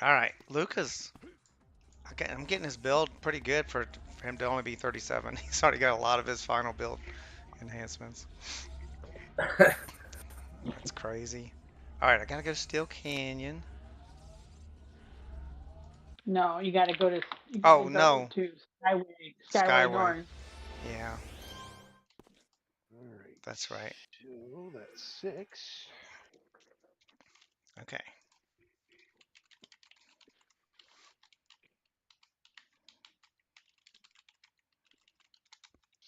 All right, Luca's. I'm getting his build pretty good for him to only be 37. He's already got a lot of his final build enhancements. That's crazy. All right, I gotta go to Steel Canyon. No, you gotta go to Oh no, Skyway Skyway. North. Yeah, All right. that's right. So that's 6. Okay.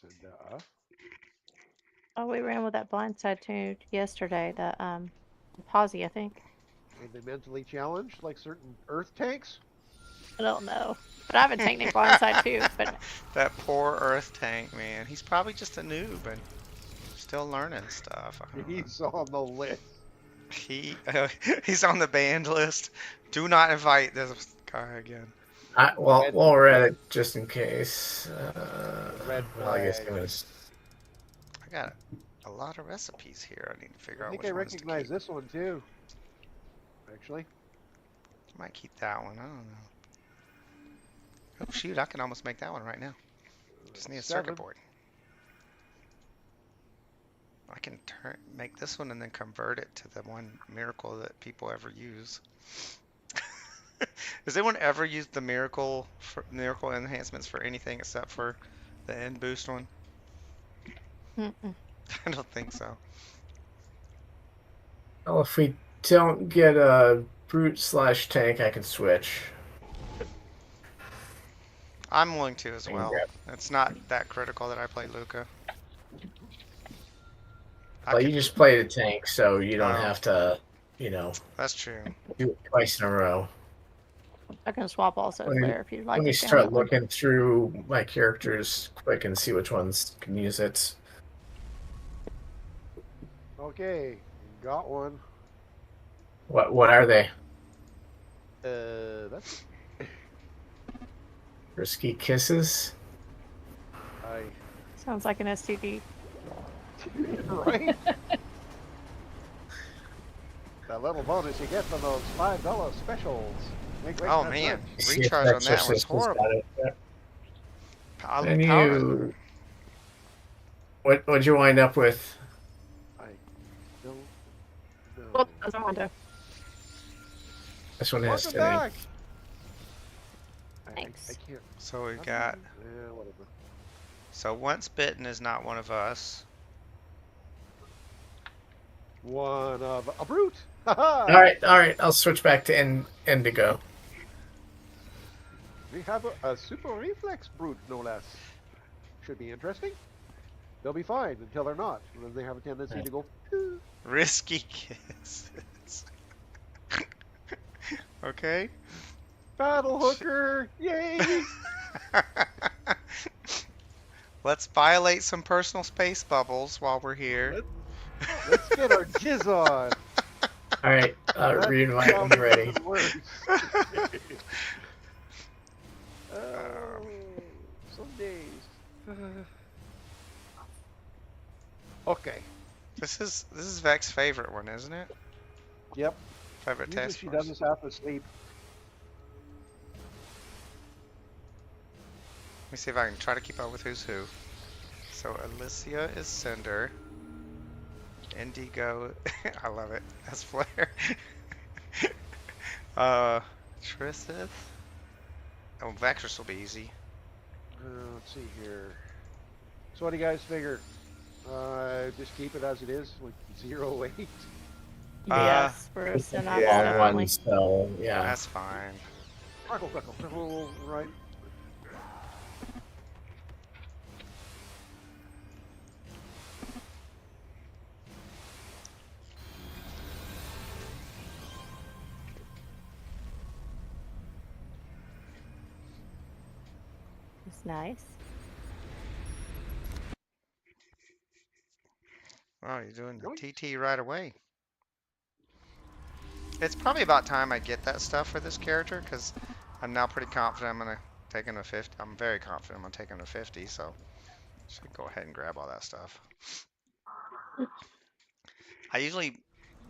So, Oh, we ran with that blindside too yesterday. The Posy, I think. are they mentally challenged like certain Earth tanks? I don't know, but I have a tank named blindside too. But That poor Earth tank, man. He's probably just a noob and still learning stuff. I don't know. He's on the list. He's on the banned list. Do not invite this guy again. Well, Red while we're at flag. it, just in case. Red Well, I guess flag. I'm gonna. I got a lot of recipes here. I need to figure I out think which I ones to recognize keep. this one too. Actually, I might keep that one. I don't know. Oh shoot, I can almost make that one right now. Just need a circuit 7. board. I can make this one and then convert it to the one miracle that people ever use. Has anyone ever used the miracle enhancements for anything except for the end boost one? mm-mm. I don't think so. Well, if we don't get a brute/tank, I can switch. I'm willing to as I can well. grab. It's not that critical that I play Luca. I Well, you could. just play the tank, so you don't Oh, have to, you know, that's true. do it twice in a row. I can swap also Let me, Flare if you'd let like me to stay on start that one. looking through my characters quick and see which ones can use it. okay, got one. What are they? That's Risky kisses? I Sounds like an STD. right. That little bonus you get from those $5 specials. Make right Oh that man, search. See if recharge on that was Exorcist has got horrible. it. Yeah. Power. What'd you wind up with? I don't know. Well, that's my window. This one has Welcome to back. Thanks. I can't. So we've got. Yeah, whatever. So once bitten is not one of us. One of a brute. All right. I'll switch back to Indigo. We have a super reflex brute, no less. Should be interesting. They'll be fine until they're not. And then they have a tendency to go. Risky kisses. Okay. Battle hooker! Yay! Let's violate some personal space bubbles while we're here. Let's get our jizz on. All right. Reinvite when you're ready. Oh, some days. Okay. This is Vex's favorite one, isn't it? Yep. Favorite Usually task she force. doesn't have to sleep. Let me see if I can try to keep up with who's who. So Alicia is Cinder. Indigo, I love it. That's Flare. Trissith. Oh, Vexus will be easy. Let's see here. So what do you guys figure? Just keep it as it is, like 0-8. Yes, for a Synapse, Long definitely. one, so yeah. That's fine. Crackle, crackle, crackle, right. It's nice. Oh, you're doing the Yoink. TT right away. It's probably about time I get that stuff for this character, because I'm now pretty confident I'm going to take him to 50. I'm very confident I'm going to take him to 50, so should go ahead and grab all that stuff. I usually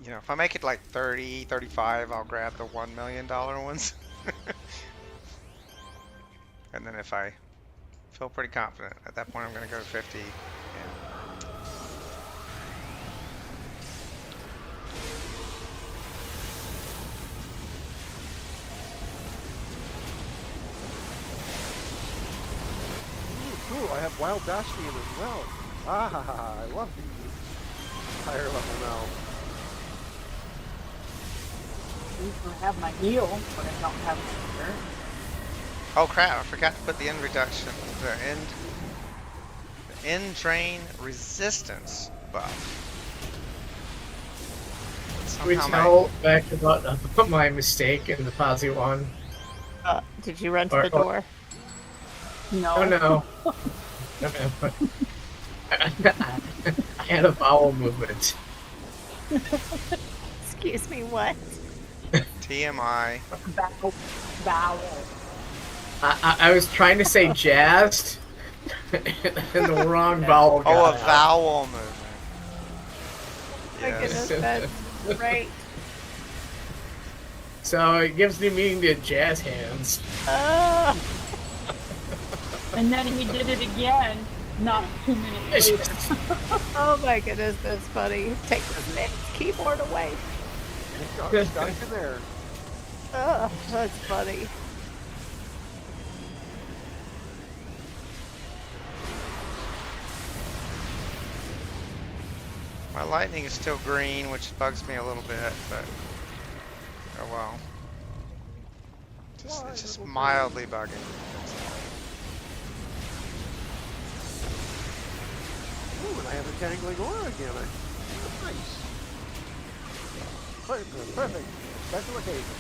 You know, if I make it like 30, 35, I'll grab the $1 million ones. And then if I feel pretty confident, at that point I'm going to go to 50. And Ooh, I have Wild Bastion as well. Ah, I love these higher level now. I have my heal, but I don't have my shirt. oh crap, I forgot to put the end reduction, the end drain resistance buff. We Somehow tell back about my mistake in the Posy one. Did you run to Or- the door? No. Oh no. I had a bowel movement. Excuse me, what? TMI. Bowel. I was trying to say jazzed, and the wrong vowel got Oh, a out. vowel movement. My Yes. goodness, that's right. So it gives me meaning to jazz hands. Oh, And then he did it again, not 2 minutes later. oh my goodness, that's funny. Take the keyboard away. Got you there. Oh, that's funny. My lightning is still green, which bugs me a little bit, but oh well. It's just mildly bugging. Ooh, and I have a tangling aura again. That's nice. Perfect. Special occasion.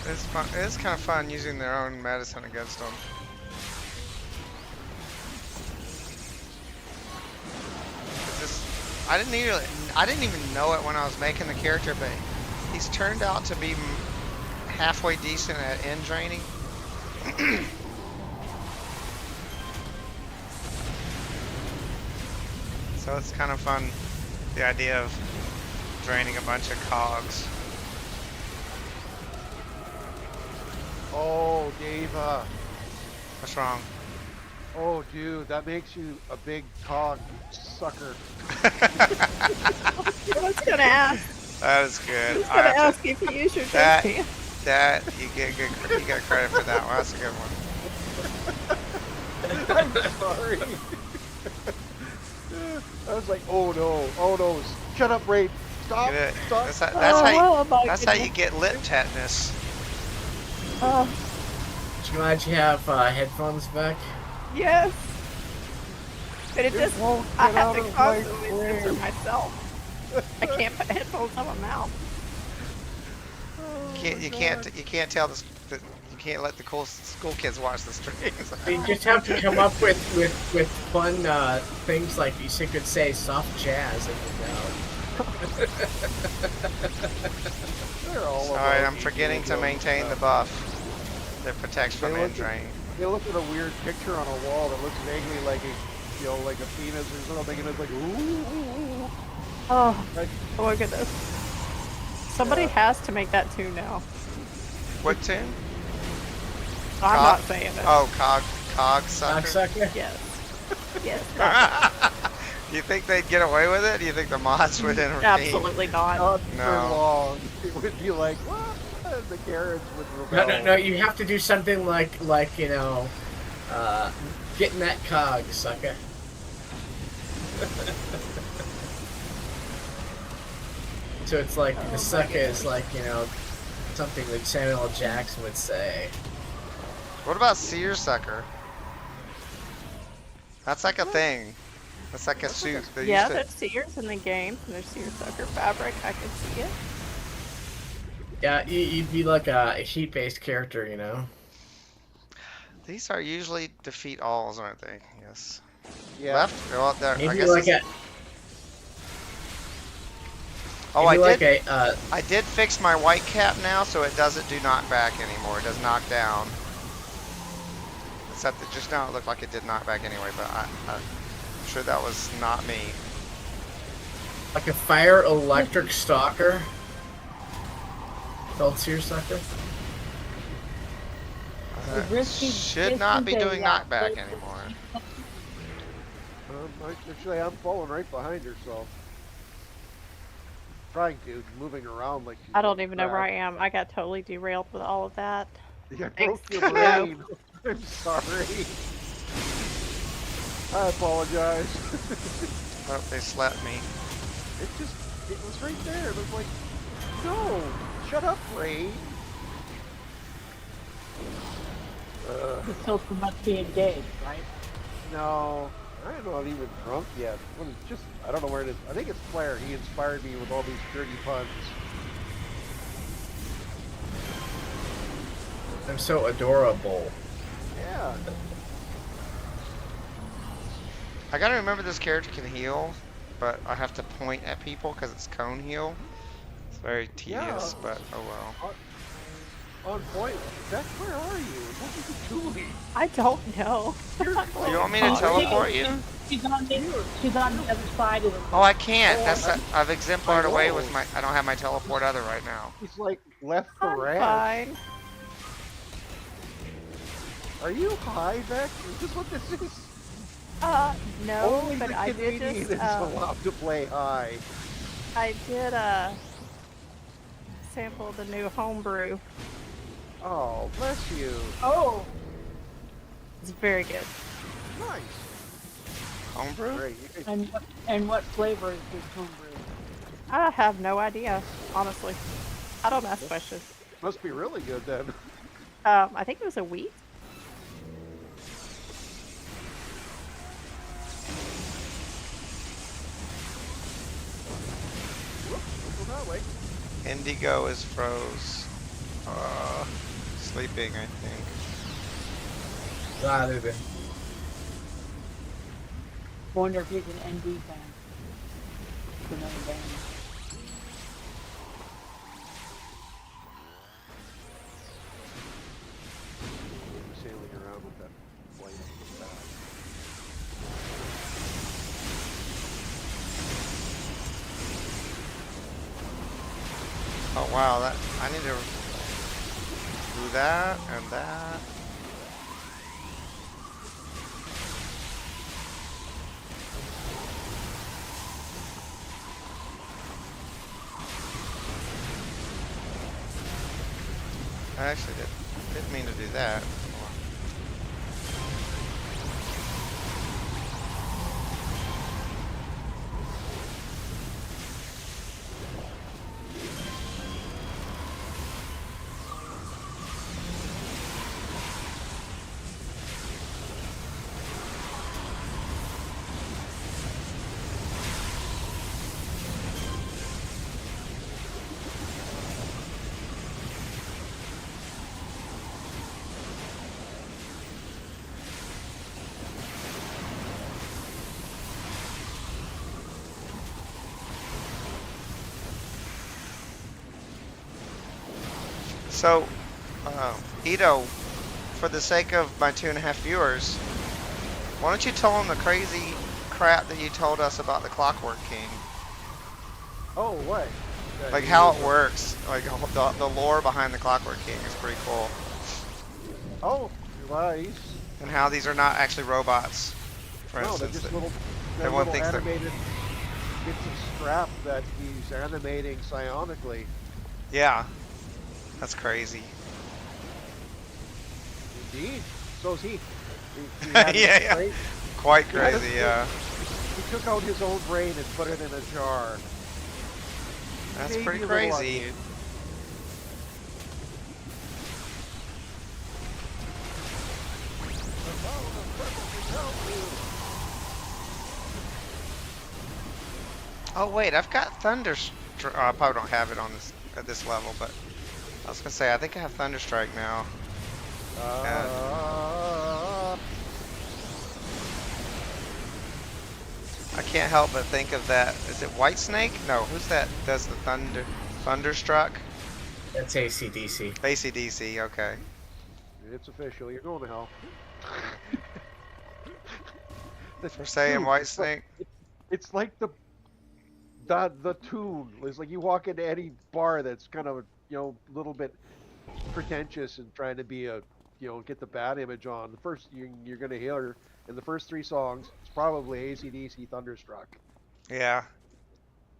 It's fun. It's kind of fun using their own medicine against them. It's just, I didn't even know it when I was making the character, but he's turned out to be halfway decent at end draining. So it's kind of fun, the idea of draining a bunch of cogs. Oh, Deva. What's wrong? Oh, dude, that makes you a big cog, sucker. I was gonna ask. That is I good. was I gonna have to- ask if you use your That- drink. That you get credit for that one. That's a good one. I'm sorry. I was like, oh no, shut up, Raid. Stop, Get it? stop. That's how you get lip tetanus. Oh, Glad you have headphones back. yes. But it just, won't I get have out to of my constantly way. censor myself. I can't put headphones on my mouth. You can't tell this. You can't let the cool school kids watch the streams. You just have to come up with fun things like you could say soft jazz and They're all Sorry, about I'm forgetting to equal maintain the buff that protects from They end look- drain. They look at a weird picture on a wall that looks vaguely like a, like a penis or something, and it's like, ooh. Oh, Like, oh my goodness. Somebody has to make that tune now. What tune? I'm Cog? not saying it. Oh, cog sucker. sucker. Yes. Yes. Do you think they'd get away with it? Do you think the mods would intervene? Absolutely not. not for No. long. It would be like, what? the carrots would No, rebel. no, no. You have to do something like you know, getting that cog, sucker. So it's like the sucker is like, you know, something that Samuel L. Jackson would say. What about seersucker? That's like a thing. That's like a suit. They Yeah, used to. there's seers in the game. There's seersucker fabric. I can see it. Yeah, you'd be like a heat-based character, you know. These are usually defeat alls, aren't they? Yes. Yeah. Left? Well, there. I Maybe guess. like It's, a oh, I maybe like did. a I did fix my white cap now, so it doesn't do knockback anymore. It does knock down. Except that just now it looked like it did knockback anyway, but I'm sure that was not me. like a fire electric stalker. Called seersucker. Should not be doing knockback anymore. Actually, I'm falling right behind her, so. Trying to, moving around like. I don't even know where I am. I got totally derailed with all of that. You Thanks. broke your brain. I'm sorry. I apologize. Oh, they slapped me. It was right there. It was like, no, shut up, Ray. So must be engaged, right? No, I'm not even drunk yet. Well, it's just, I don't know where it is. I think it's Flair. He inspired me with all these dirty puns. I'm so adorable. Yeah. I gotta remember this character can heal, but I have to point at people because it's cone heal. It's very tedious, Yeah. but oh well. On point. Beck, where are you? What are you doing? I don't know. Do you want me to teleport you? She's on the other side of the. Oh, I can't. Oh, That's I've exemplared I away know. with my. I don't have my teleport other right now. He's like left the I'm ranch. fine. Are you high, Beck? Is this what this is? No, Only but the I did Canadian just, is allowed to play high. I did, sample the new homebrew. Oh, bless you. Oh, It's very good. Nice. Homebrew? Great. and what flavor is this homebrew? I have no idea, honestly. I don't ask questions. Must be really good then. I think it was a wheat. Whoops, go that way. Indigo is froze. Sleeping, I think. Rather than Wonder if he's an ND fan. It's another band. Sailing around with that flight in the back. Oh wow, that I need to do that and that. I actually didn't mean to do that. So, Ito, for the sake of my 2.5 viewers, why don't you tell them the crazy crap that you told us about the Clockwork King? Oh, what? Like how it works, like the lore behind the Clockwork King is pretty cool. Oh, nice. And how these are not actually robots, for No, they're instance. just little, they're everyone little thinks they're- animated bits of scrap that he's animating psionically. Yeah. That's crazy. Indeed. So's he. He Yeah, had his yeah. brain. Quite He had his crazy, brain. yeah. He took out his own brain and put it in a jar. That's Maybe pretty a little crazy. unhinged. Oh wait, I've got I probably don't have it on this at this level, but I was gonna say I think I have Thunderstrike now. I can't help but think of that. Is it Whitesnake? No, who's that? Does the Thunderstruck? That's AC/DC. AC/DC. Okay. It's official. You're going to hell. For saying Dude, Whitesnake. it's like the tune. It's like you walk into any bar that's kind of a little bit pretentious and trying to be get the bad image on. The first you're gonna hear in the first three songs, it's probably AC/DC Thunderstruck. Yeah.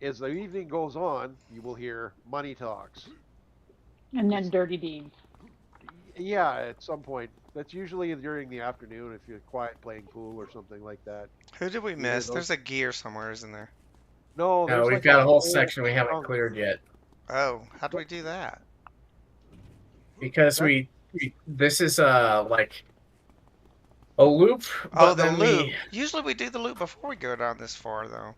As the evening goes on, you will hear Money Talks. And then Dirty Deeds. Yeah, at some point. That's usually during the afternoon if you're quiet playing pool or something like that. Who did we You hear miss? those. There's a gear somewhere, isn't there? No, No, there's we've like a got a whole whole section we haven't chunk. cleared yet Oh, how do we do that? because That, this is like a loop, Oh, but the then loop. Usually we do the loop before we go down this far, though.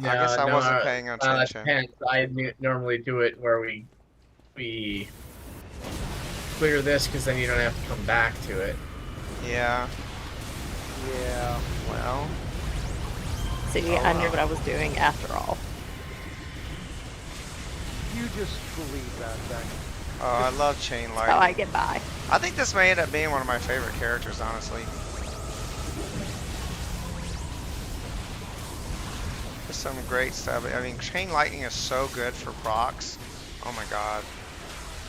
I guess no I no wasn't paying it attention. depends. Normally do it where we clear this because then you don't have to come back to it. Yeah. yeah. Well. See, Oh, I knew well. what I was doing after all. You just believe that. Oh, I love Chain That's how I Lightning. get by. I think this may end up being one of my favorite characters, honestly. There's some great stuff. I mean, Chain Lightning is so good for procs. Oh my god.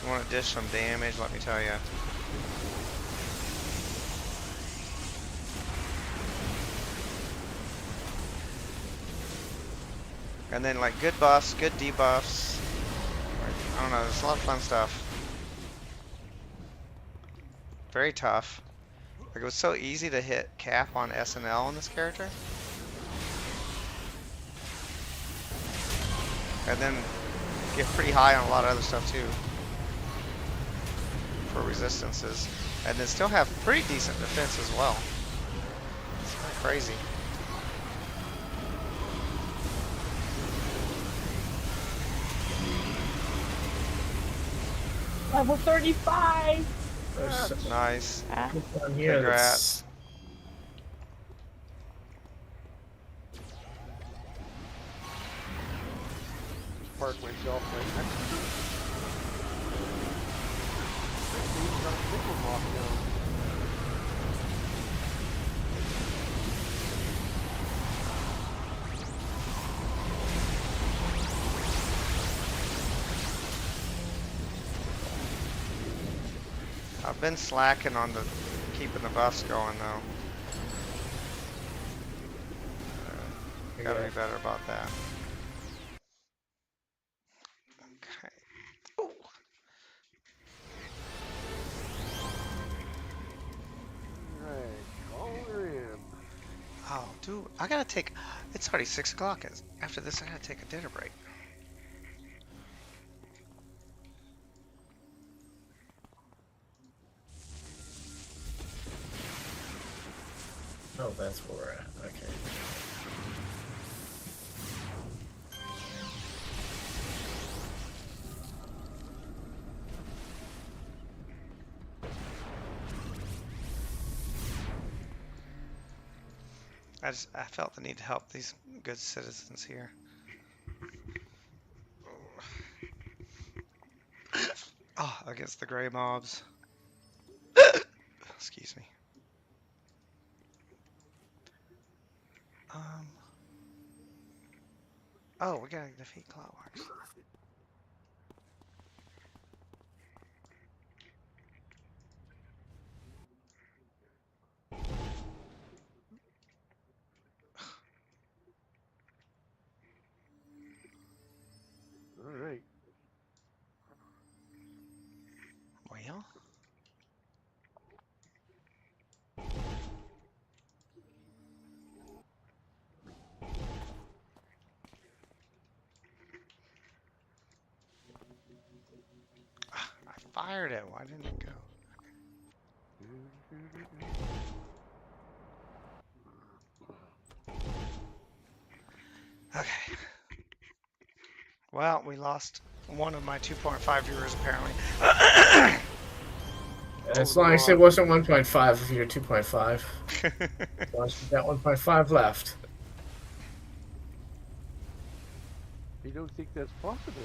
You want to dish some damage, let me tell you. And then like good buffs, good debuffs. I don't know, there's a lot of fun stuff. Very tough. Like it was so easy to hit cap on SNL on this character. And then get pretty high on a lot of other stuff too. For resistances. And then still have pretty decent defense as well. It's kind of crazy. Level 35. Nice. Ah, Down here, Congrats. Park myself right next to it. He's got a big one walking down. I've been slacking on the keeping the buffs going though. Gotta be better about that. Okay. Ooh. Alright, call her in. Oh, dude, I gotta take. It's already 6 o'clock. After this, I gotta take a dinner break. Oh, that's where we're at. Okay. I felt the need to help these good citizens here. Oh, against the gray mobs. Excuse me. Oh, we gotta defeat Clockworks. Alright. fired it. Why didn't it go? Okay. Well, we lost one of my 2.5 viewers apparently. As long as it wasn't 1.5 of your 2.5. As long as we got 1.5 left. You don't think that's possible?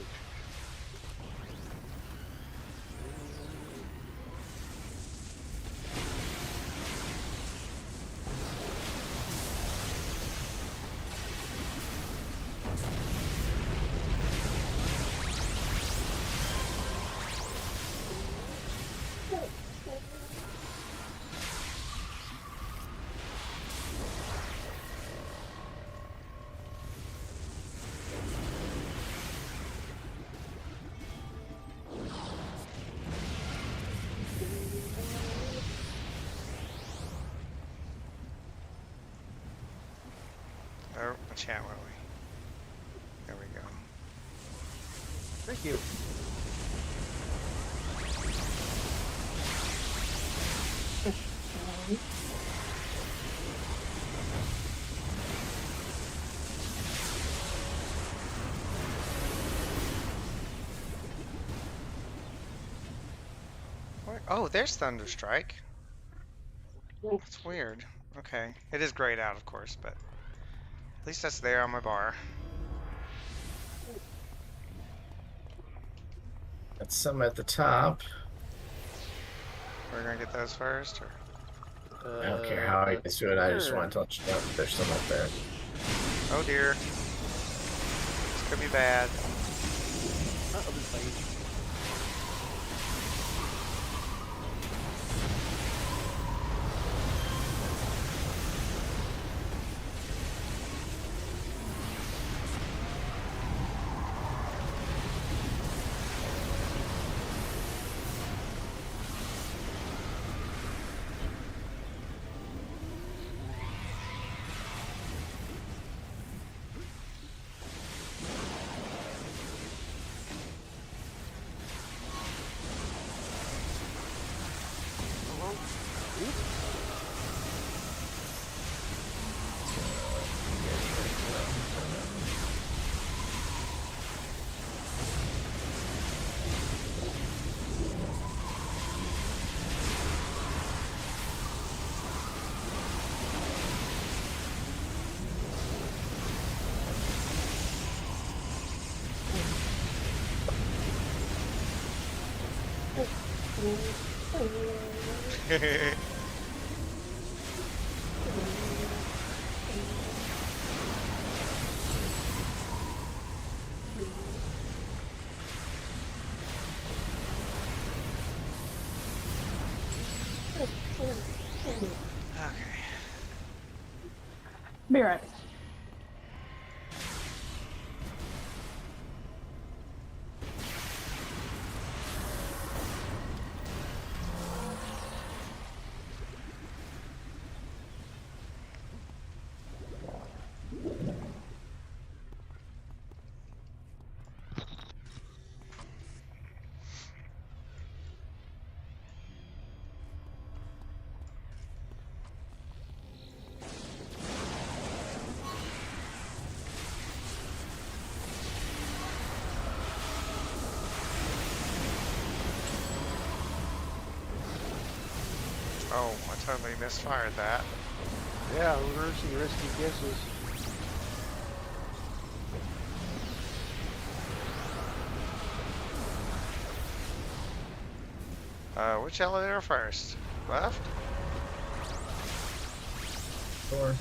Oh, chat, where are we? There we go. Thank you. Oh, there's Thunderstrike. That's weird. Okay. It is grayed out, of course, but at least that's there on my bar. That's some at the top. We're gonna get those first, or? I don't care how I do it. I just want to let you know that there's some up there. Oh dear. This could be bad. I'll be fine. Okay. Be right. Oh, I totally misfired that. Yeah, reversing risky guesses. Which elevator first? Left? Or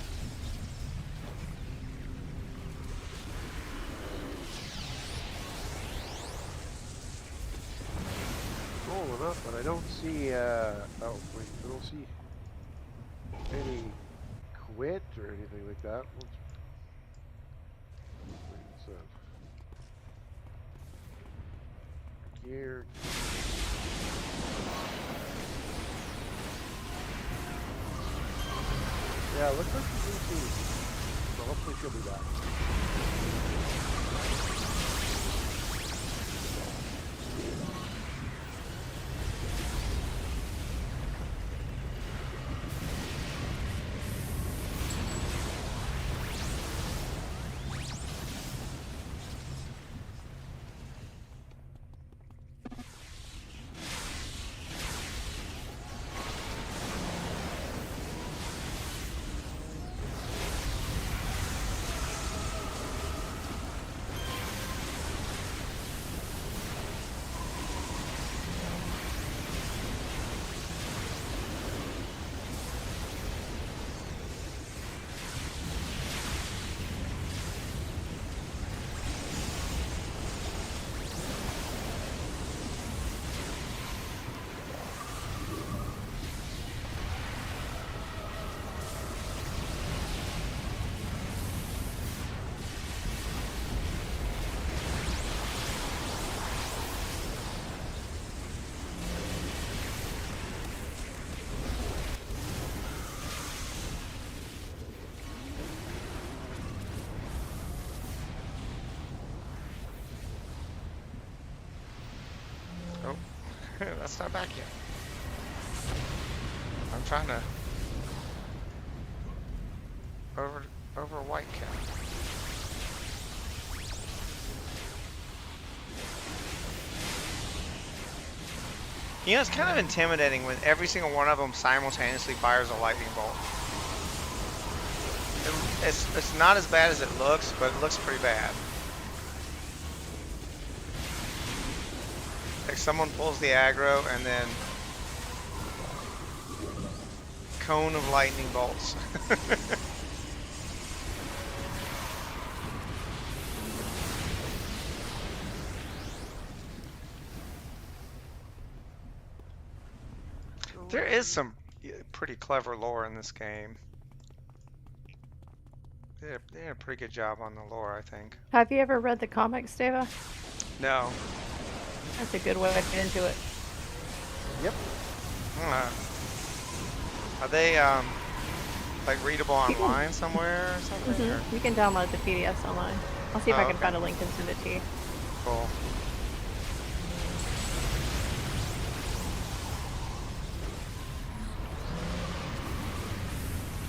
Rolling up, but I don't see, oh, wait, I don't see any quit or anything like that. What's that? Gear. Yeah, looks like she's in too. So hopefully she'll be back. That's not back yet. I'm trying to over white cap. You know, it's kind of intimidating when every single one of them simultaneously fires a lightning bolt. It's not as bad as it looks, but it looks pretty bad. Like someone pulls the aggro and then cone of lightning bolts. There is some pretty clever lore in this game. They did a pretty good job on the lore, I think. Have you ever read the comics, Deva? No. That's a good way to get into it. Yep. Are they like readable online somewhere or something? Or? You can download the PDFs online. I'll see if I can find a link and send it to you. Cool.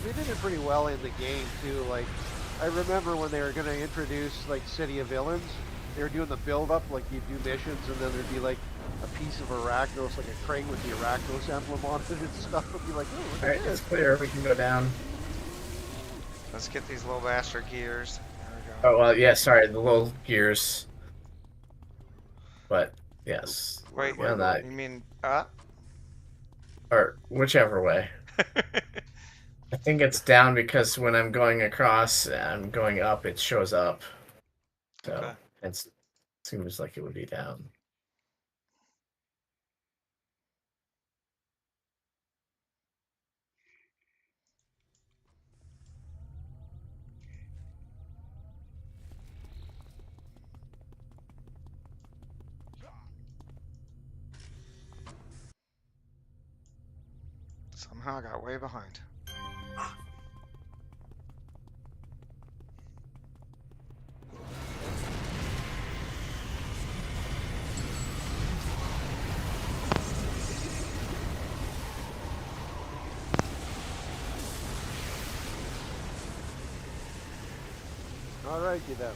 They did it pretty well in the game too. Like, I remember when they were going to introduce like City of Villains, they were doing the build-up, like you do missions, and then there'd be like a piece of Arachnos, like a crane with the Arachnos emblem on it and stuff. It'd be like, oh, look Alright, at it's this. clear. We can go down. Let's get these little bastard gears. There we go. Oh, well, yeah, sorry, the little gears. But, yes. Wait, Yeah, that. you mean Or whichever way. I think it's down because when I'm going across, I'm going up, it shows up. So Okay. it seems like it would be down. Somehow I got way behind. All right, you then.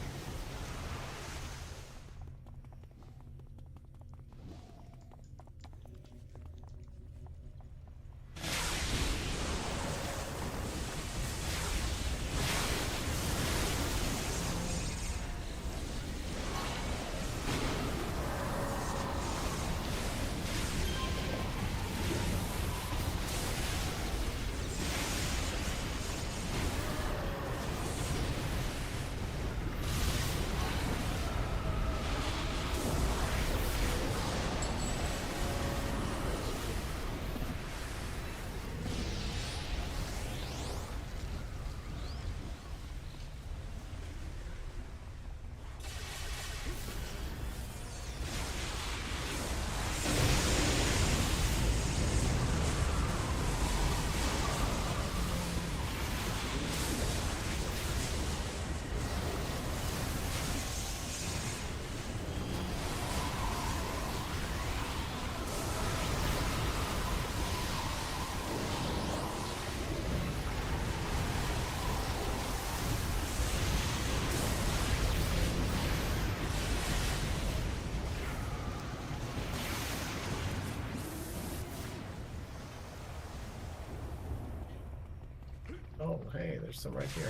Oh, hey, there's some right here.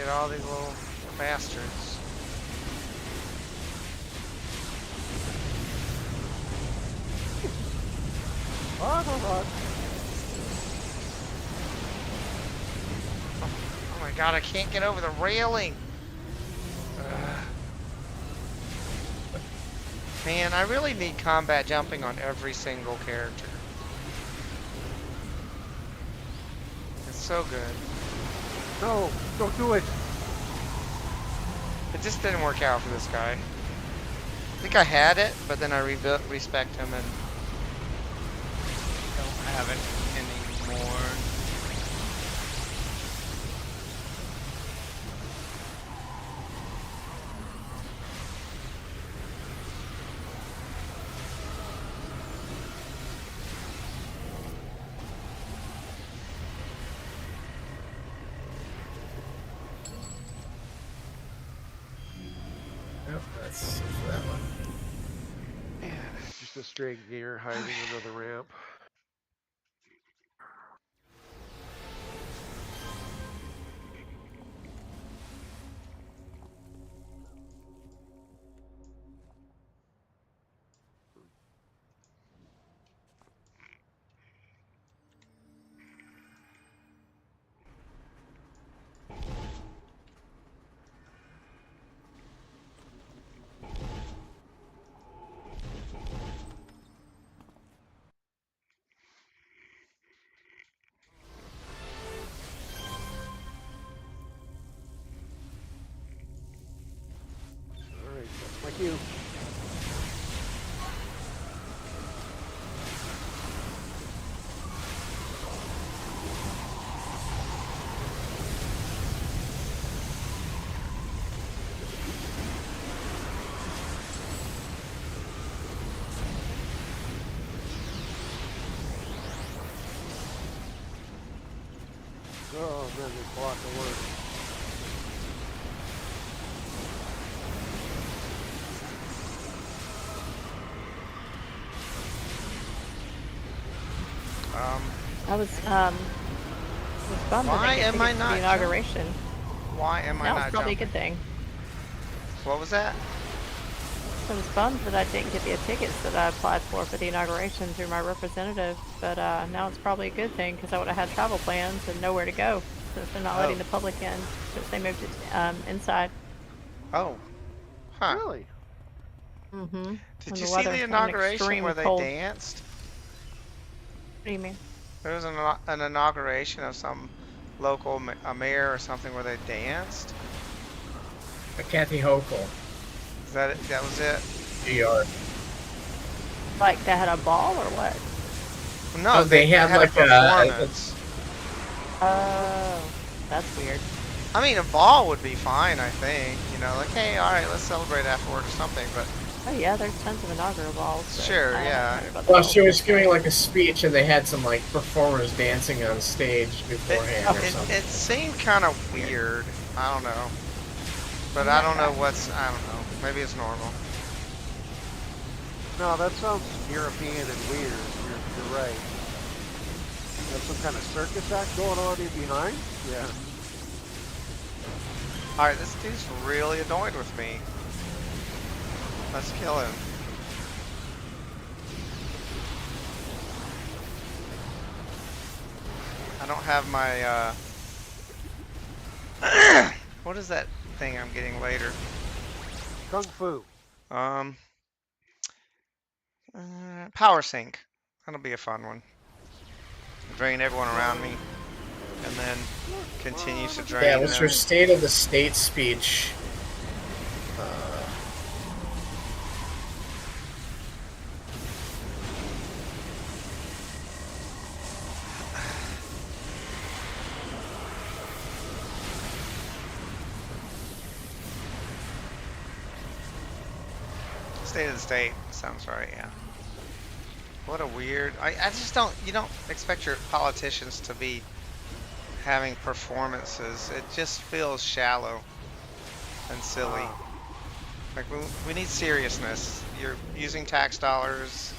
get all these little bastards. Oh Oh my god, I can't get over the railing. Ugh. Man, I really need combat jumping on every single character. It's so good. no, don't do it. It just didn't work out for this guy. I think I had it, but then I respec him and don't have it anymore. Nope, that's it for that one. Just a stray gear hiding under the ramp. Alright, that's my cue. Oh man, they blocked the word. I was bummed that Why I didn't am get I tickets not for the inauguration. Why am I That was not probably jumping? a good thing. What was that? I was bummed that I didn't get the tickets that I applied for the inauguration through my representative, but now it's probably a good thing because I would have had travel plans and nowhere to go since they're not letting Oh. the public in since they moved it inside. Oh. Huh. Really? Mm-hmm. Did And you the see weather's the been inauguration extreme where they cold. danced? What do you mean? There was an inauguration of some local a mayor or something where they danced. Kathy Hochul, Is that it? That was it? New York. Like they had a ball or what? No, Oh, they had like a a- performance. Oh, that's weird. I mean, a ball would be fine, I think. You know, like, hey, all right, let's celebrate afterward or something. But Oh yeah, there's tons of inaugural balls. But Sure, I haven't yeah. heard about the Well, balls. she was giving like a speech, and they had some like performers dancing on stage beforehand or it something. seemed kind of weird. I don't know. But I don't know I don't know. Maybe it's normal. No, that sounds European and weird. You're right. You have some kind of circus act going on in behind? Yeah. All right, this dude's really annoyed with me. Let's kill him. I don't have my, what is that thing I'm getting later? Kung Fu. Power sink. That'll be a fun one. Drain everyone around me, and then continues to drain Yeah, it was them. her State of the State speech. State of the state sounds right, yeah. What a weird. I just don't. You don't expect your politicians to be having performances. It just feels shallow and silly. Like we need seriousness. You're using tax dollars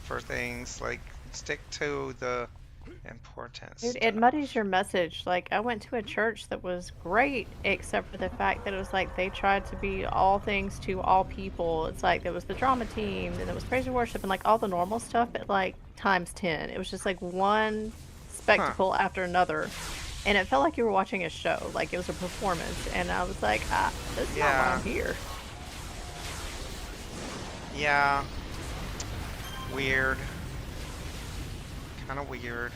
for things. Like stick to the important Dude, stuff. it muddies your message. Like, I went to a church that was great, except for the fact that it was like they tried to be all things to all people. It's like there was the drama team, and there was praise and worship, and like all the normal stuff, but like times 10. It was just like one Huh. spectacle after another. And it felt like you were watching a show, like it was a performance. And I was like, that's not why Yeah. I'm here. Yeah. Weird. Kind of weird.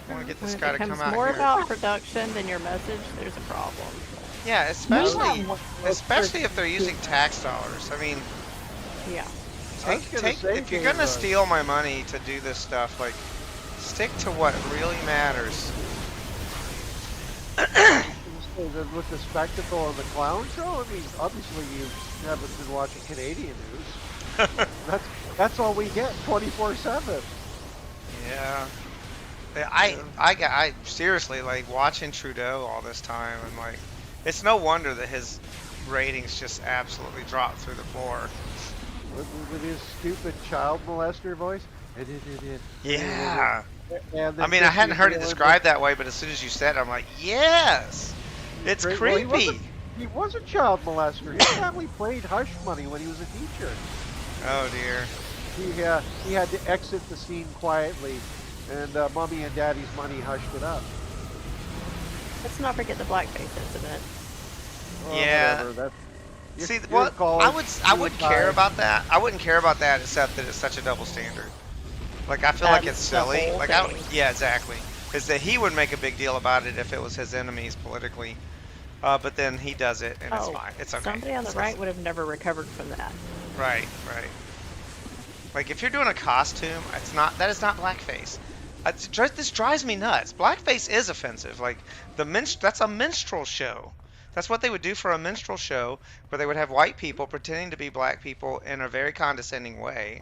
I want to get When this it guy to becomes come out more here. about production than your message, there's a problem. Yeah, especially Yeah. especially if they're using tax dollars. I mean, Yeah. I was gonna say, if you're Dave, gonna steal my money to do this stuff, like, stick to what really matters. with the spectacle and the clown show, I mean, obviously you haven't been watching Canadian news. That's all we get 24/7. Yeah. I seriously, like, watching Trudeau all this time, and like, it's no wonder that his ratings just absolutely dropped through the floor. With his stupid child molester voice. Yeah. And I then mean, I hadn't heard it Christine described that way, but as soon as you said it, I'm like, yes! It's Well, he creepy! he was a child molester. His family played hush money when he was a teacher. Oh dear. He had to exit the scene quietly, and mommy and daddy's money hushed it up. Let's not forget the blackface incident. Well, Yeah. whatever. See, You're what college, I you're wouldn't care retired. about that. I wouldn't care about that except that it's such a double standard. Like, I feel like it's That's the silly. whole Like, thing. yeah, exactly. Is that he would make a big deal about it if it was his enemies politically, but then he does it and it's Oh, fine. It's okay. somebody on the right would have never recovered from that. Right, right. Like, if you're doing a costume, that is not blackface. This drives me nuts. Blackface is offensive. Like, that's a minstrel show. That's what they would do for a minstrel show, where they would have white people pretending to be black people in a very condescending way.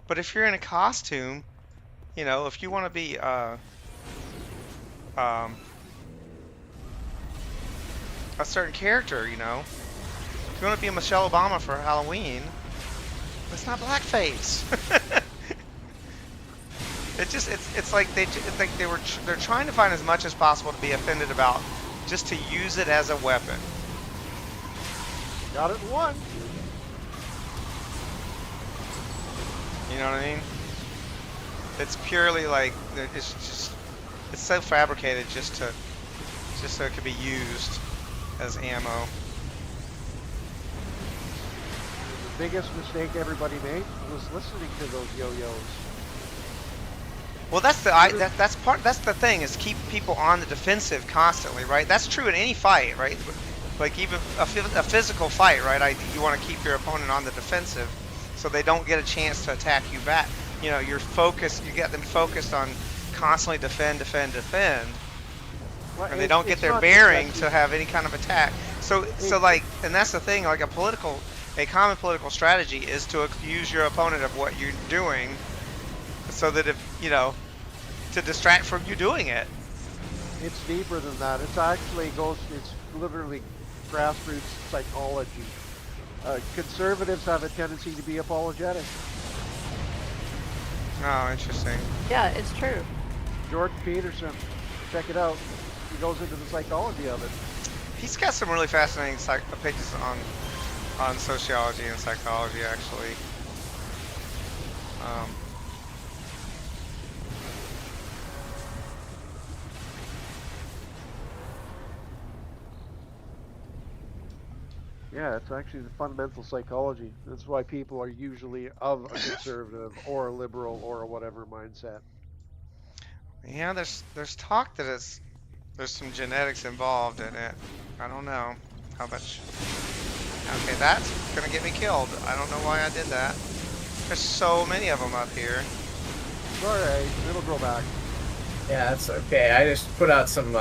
But if you're in a costume, if you want to be um, a certain character, if you want to be a Michelle Obama for Halloween, it's not blackface. It's like they're trying to find as much as possible to be offended about, just to use it as a weapon. Got it in one. You know what I mean? It's purely like it's so fabricated just so it could be used as ammo. The biggest mistake everybody made was listening to those yo-yos. Well, that's the thing, is keep people on the defensive constantly, right? That's true in any fight, right? Like, even a physical fight, right? You want to keep your opponent on the defensive, so they don't get a chance to attack you back. You get them focused on constantly defend, Well, and they don't get it's their not bearing just to have any kind of attack. So like, and that's the thing, like, a common political strategy is to accuse your opponent of what you're doing, so that to distract from you doing it. It's deeper than that. It's literally grassroots psychology. Conservatives have a tendency to be apologetic. Oh, interesting. Yeah, it's true. Jordan Peterson, check it out. He goes into the psychology of it. He's got some really fascinating opinions on sociology and psychology, actually. Yeah, it's actually the fundamental psychology. That's why people are usually of a conservative or a liberal or a whatever mindset. Yeah, there's talk that there's some genetics involved in it. I don't know how much. Okay, that's gonna get me killed. I don't know why I did that. There's so many of them up here. It's alright, it'll grow back. Yeah, that's okay. I just put out some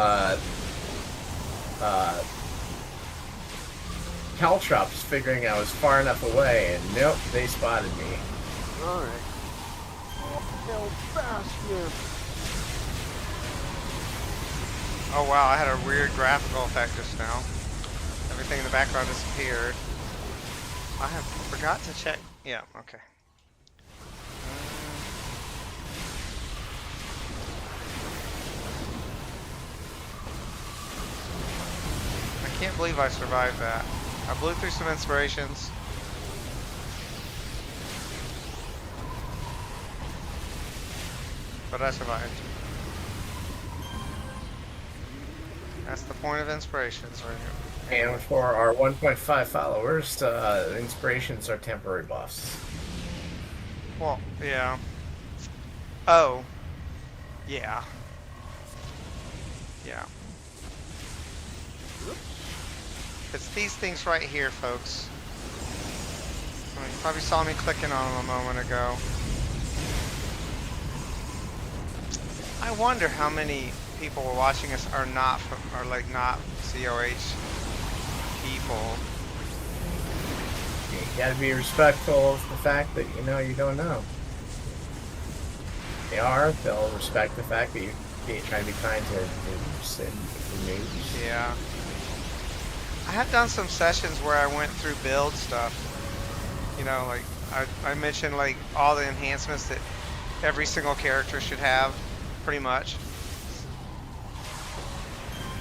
caltrops, figuring I was far enough away, and nope, they spotted me. Alright. Oh, bastion! Oh wow, I had a weird graphical effect just now. Everything in the background disappeared. I have forgot to check. Yeah, okay. I can't believe I survived that. I blew through some inspirations. But I survived. That's the point of inspirations right here. And for our 1.5 followers, inspirations are temporary buffs. Well, yeah. Oh. Yeah. Yeah. It's these things right here, folks. I mean, you probably saw me clicking on them a moment ago. I wonder how many people watching us are not from, are like not CoH people. You gotta be respectful of the fact that you don't know. They'll respect the fact that you're trying to be kind to noobs. Yeah. I have done some sessions where I went through build stuff. You know, like I mentioned like all the enhancements that every single character should have, pretty much.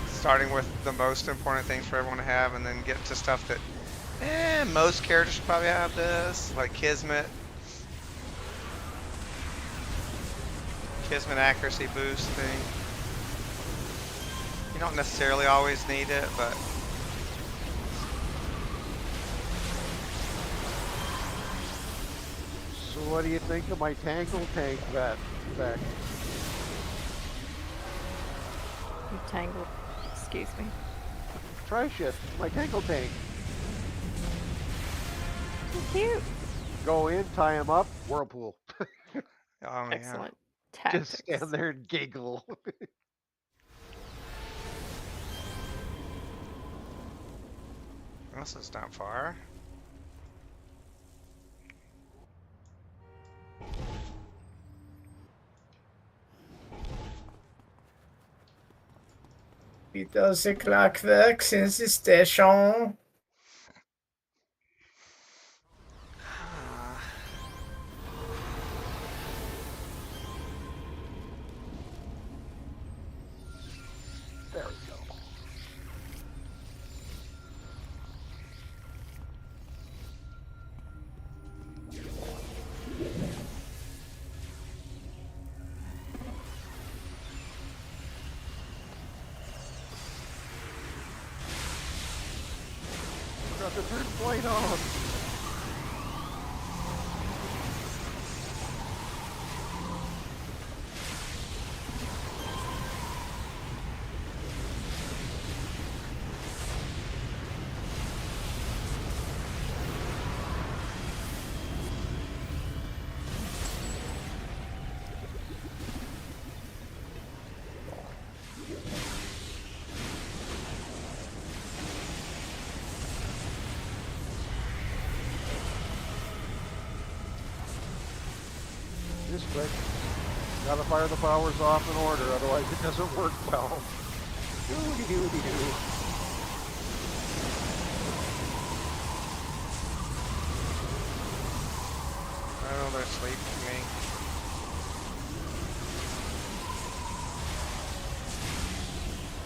Starting with the most important things for everyone to have, and then get to stuff that, most characters should probably have this, like Kismet accuracy boost thing. You don't necessarily always need it, but So what do you think of my Tankle tank back? You tangled. Excuse me. Try shit. My Tankle tank. So cute. Go in, tie him up, whirlpool. oh yeah. Excellent tactics. Just stand there and giggle. This is not far. It does a clockwork since the station. There we go. Got the third flight on. This quick. Gotta fire the powers off in order, otherwise it doesn't work well. Doody-doody-doo. Oh, they're sleeping me.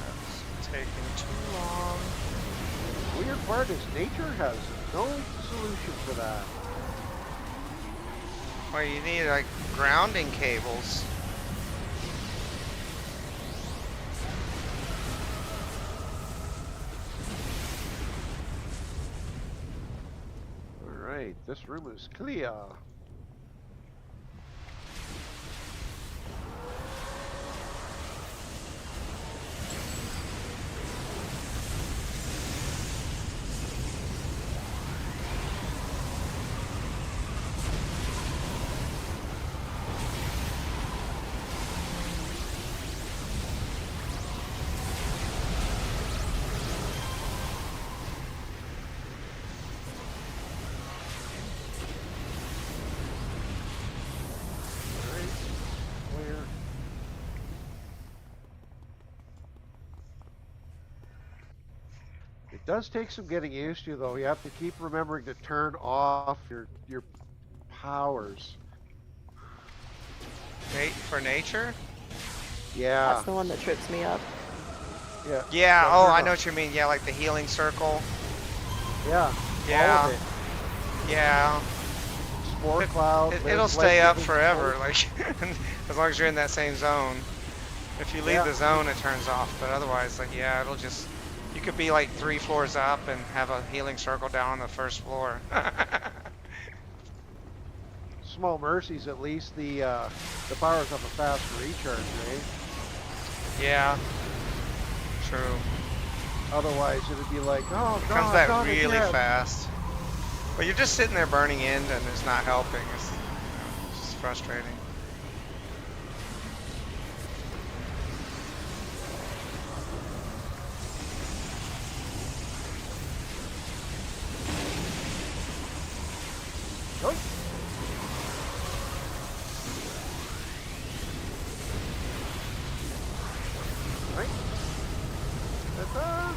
That's taking too long. The weird part is nature has no solution for that. Well, you need like grounding cables. Alright, this room is clear. It does take some getting used to, though. You have to keep remembering to turn off your powers. For nature? Yeah, That's the one that trips me up. yeah. Yeah. Gotta Oh, turn I off. know what you mean. Yeah, like the healing circle. Yeah, all Yeah. of it. Yeah. Spore cloud. It'll live stay up giving forever, potion. like as long as you're in that same zone. If you leave Yeah. the zone, it turns off. But otherwise, like yeah, it'll just. You could be like 3 floors up and have a healing circle down on the first floor. Small mercies. At least the powers have a faster recharge rate. Yeah. True. Otherwise, it'd be like, oh It comes god, back not really again. fast. But you're just sitting there burning in and it's not helping. It's just frustrating. Nope. Right. Ta-ta.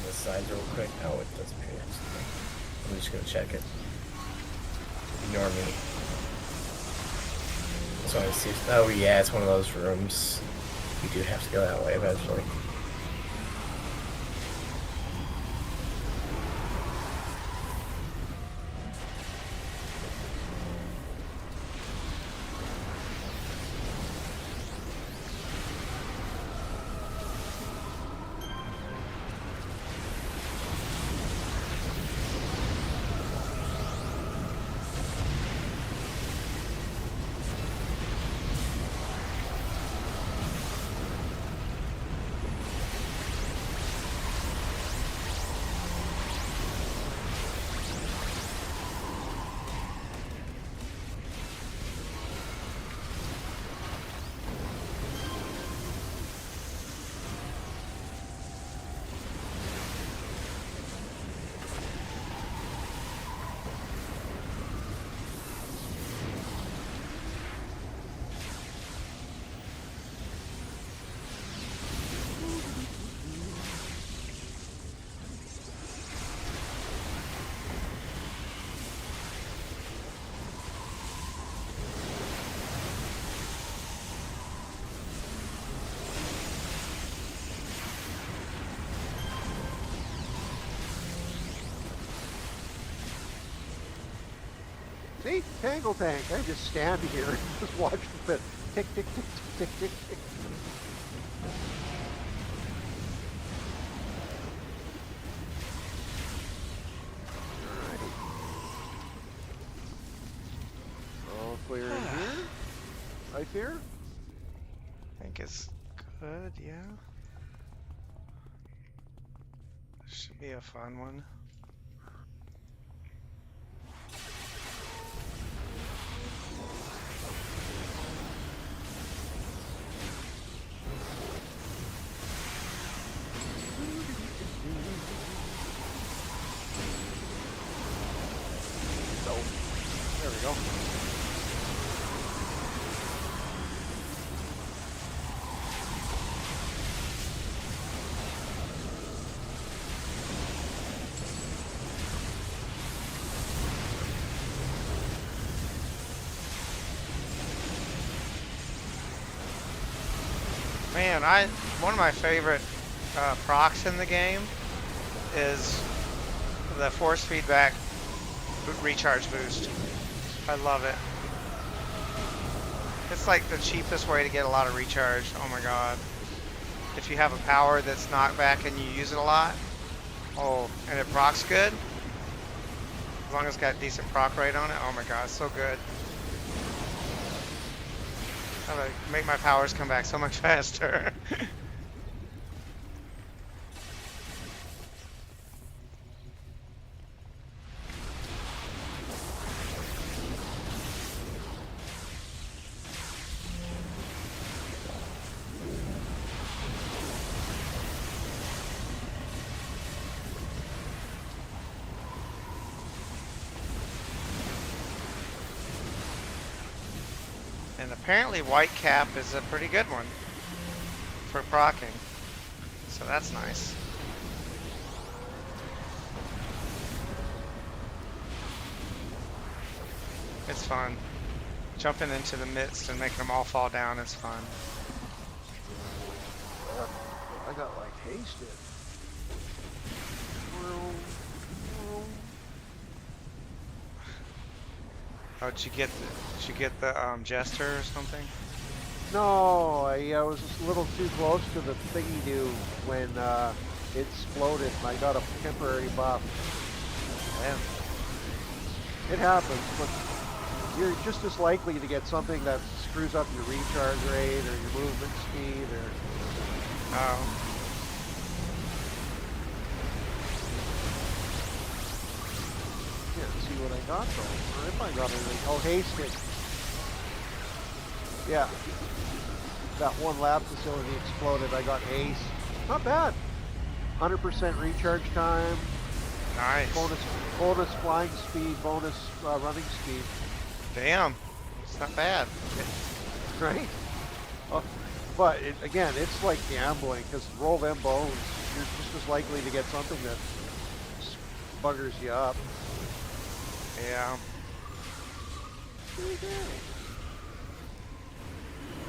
This side real quick. Oh, it doesn't appear. I'm just gonna check it. Ignore me. So I see. Oh yeah, it's one of those rooms. You do have to go that way eventually. See, Tangle Tank. I just stand here, just watch the tick, tick, tick, tick, tick, tick, tick. Alrighty. All clear in here. I fear. I think it's good, yeah. Should be a fun one. So, there we go. Man, one of my favorite procs in the game is the force feedback recharge boost. I love it. It's like the cheapest way to get a lot of recharge. Oh my god. If you have a power that's knockback and you use it a lot, oh, and it procs good, as long as it's got decent proc rate on it, oh my god, it's so good. How to make my powers come back so much faster. And apparently white cap is a pretty good one for procking. So that's nice. It's fun. Jumping into the midst and making them all fall down is fun. I got like hasted. Oh, did you get the jester or something? No, I was just a little too close to the thingy do when it exploded and I got a temporary buff. Damn. It happens, but you're just as likely to get something that screws up your recharge rate or your movement speed or... Oh. Can't see what I got though. Or if I got anything. Oh, hasted. Yeah. That one lab facility exploded. I got haste. Not bad. 100% recharge time. Nice. Bonus flying speed. Bonus running speed. Damn. It's not bad. Right? But again, it's like gambling because roll them bones. You're just as likely to get something that buggers you up. Yeah.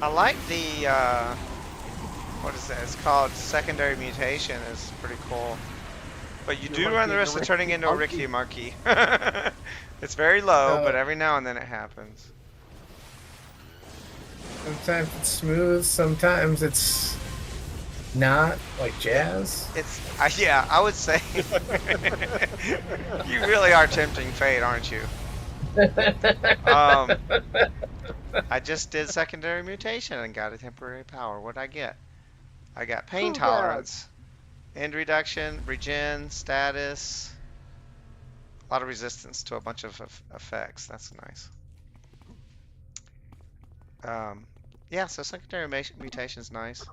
I like the, what is that? It's called secondary mutation. It's pretty cool. But you do run the risk of turning into a Ricky monkey. It's very low, but every now and then it happens. Sometimes it's smooth, sometimes it's not, like jazz. It's, yeah, I would say. You really are tempting fate, aren't you? I just did secondary mutation and got a temporary power. What'd I get? I got pain tolerance, end reduction, regen, status, a lot of resistance to a bunch of effects. That's nice. Yeah, so secondary mutation is nice.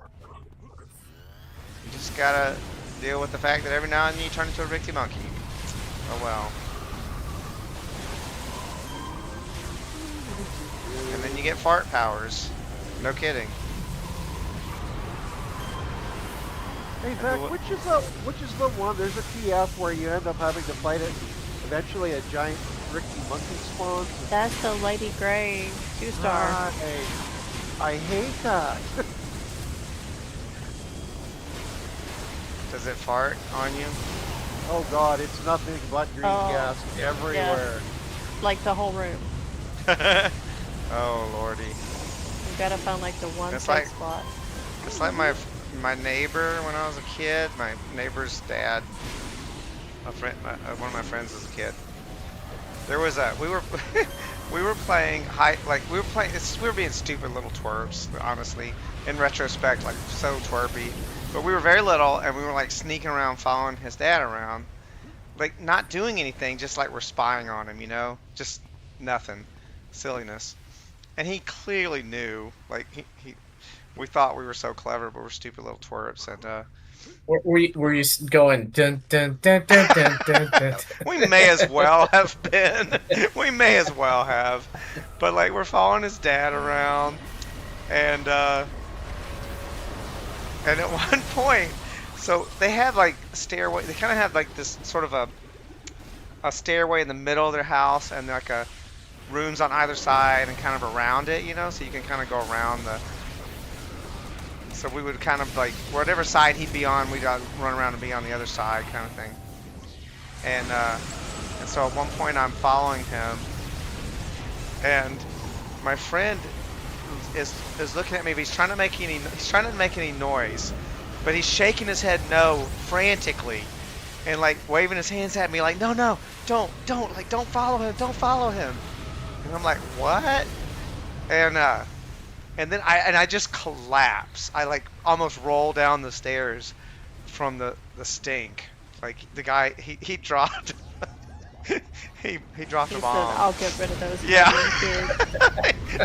You just gotta deal with the fact that every now and then you turn into a Ricky monkey. Oh well. And then you get fart powers. No kidding. Hey, Zach, which is the one? There's a TF where you end up having to fight it. Eventually, a giant Ricky monkey spawns. That's the Lady Grey 2-star. I hate that. Does it fart on you? Oh God, it's nothing but green gas everywhere. Yeah. Like the whole room. Oh lordy. You gotta find like the one safe spot. It's like my neighbor when I was a kid. My neighbor's dad. One of my friends was a kid. There was we were we were playing we were being stupid little twerps, honestly. In retrospect, like so twerpy. But we were very little and we were like sneaking around following his dad around. Like not doing anything, just like we're spying on him, you know? Just nothing. Silliness. And he clearly knew, like we thought we were so clever, but we're stupid little twerps and Were you going dun dun dun dun dun dun dun? We may as well have been. We may as well have. But like we're following his dad around and at one point, so they have like a stairway, they kind of have like this sort of a stairway in the middle of their house and like a rooms on either side and kind of around it, you know, so you can kind of go around the. So we would kind of like whatever side he'd be on, we'd run around and be on the other side, kind of thing. And so at one point I'm following him, and my friend is looking at me, but he's trying to make any noise, but he's shaking his head no frantically, and like waving his hands at me like no, don't follow him. And I'm like, what? And then I just collapse. I like almost roll down the stairs from the stink. Like the guy, he dropped, he dropped a bomb. Said, I'll get rid of those. Yeah.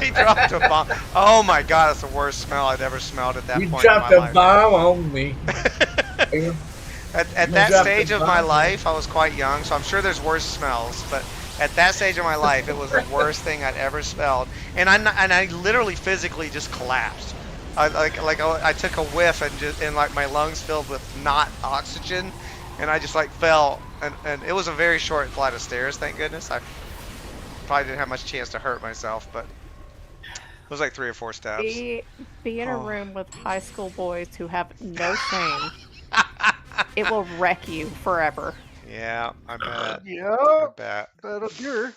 He dropped a bomb. Oh my God, that's the worst smell I'd ever smelled at that point in my life. You dropped a bomb on me. At that stage of my life, I was quite young, so I'm sure there's worse smells. But At that stage of my life, it was the worst thing I'd ever smelled, and I literally physically just collapsed. I took a whiff and like my lungs filled with not oxygen, and I just like fell, and it was a very short flight of stairs. Thank goodness. I probably didn't have much chance to hurt myself, but it was like 3 or 4 steps. Be in a Oh. room with high school boys who have no shame. It will wreck you forever. Yeah, I bet. Yeah, I bet. that appear.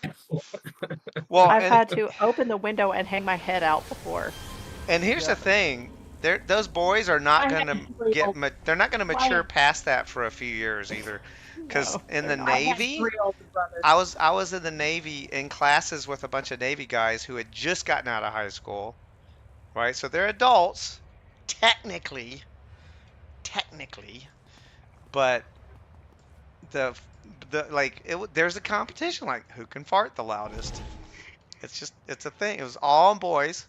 Well, I've had to open the window and hang my head out before. and here's the thing. Those boys are not I going had to three get older- they're not going to mature I- past that for a few years either. Cuz No, in the they're not. I had Navy, 3 older brothers. I was in the Navy in classes with a bunch of Navy guys who had just gotten out of high school, right? So they're adults technically, but the there's a competition like who can fart the loudest. It's a thing. It was all boys.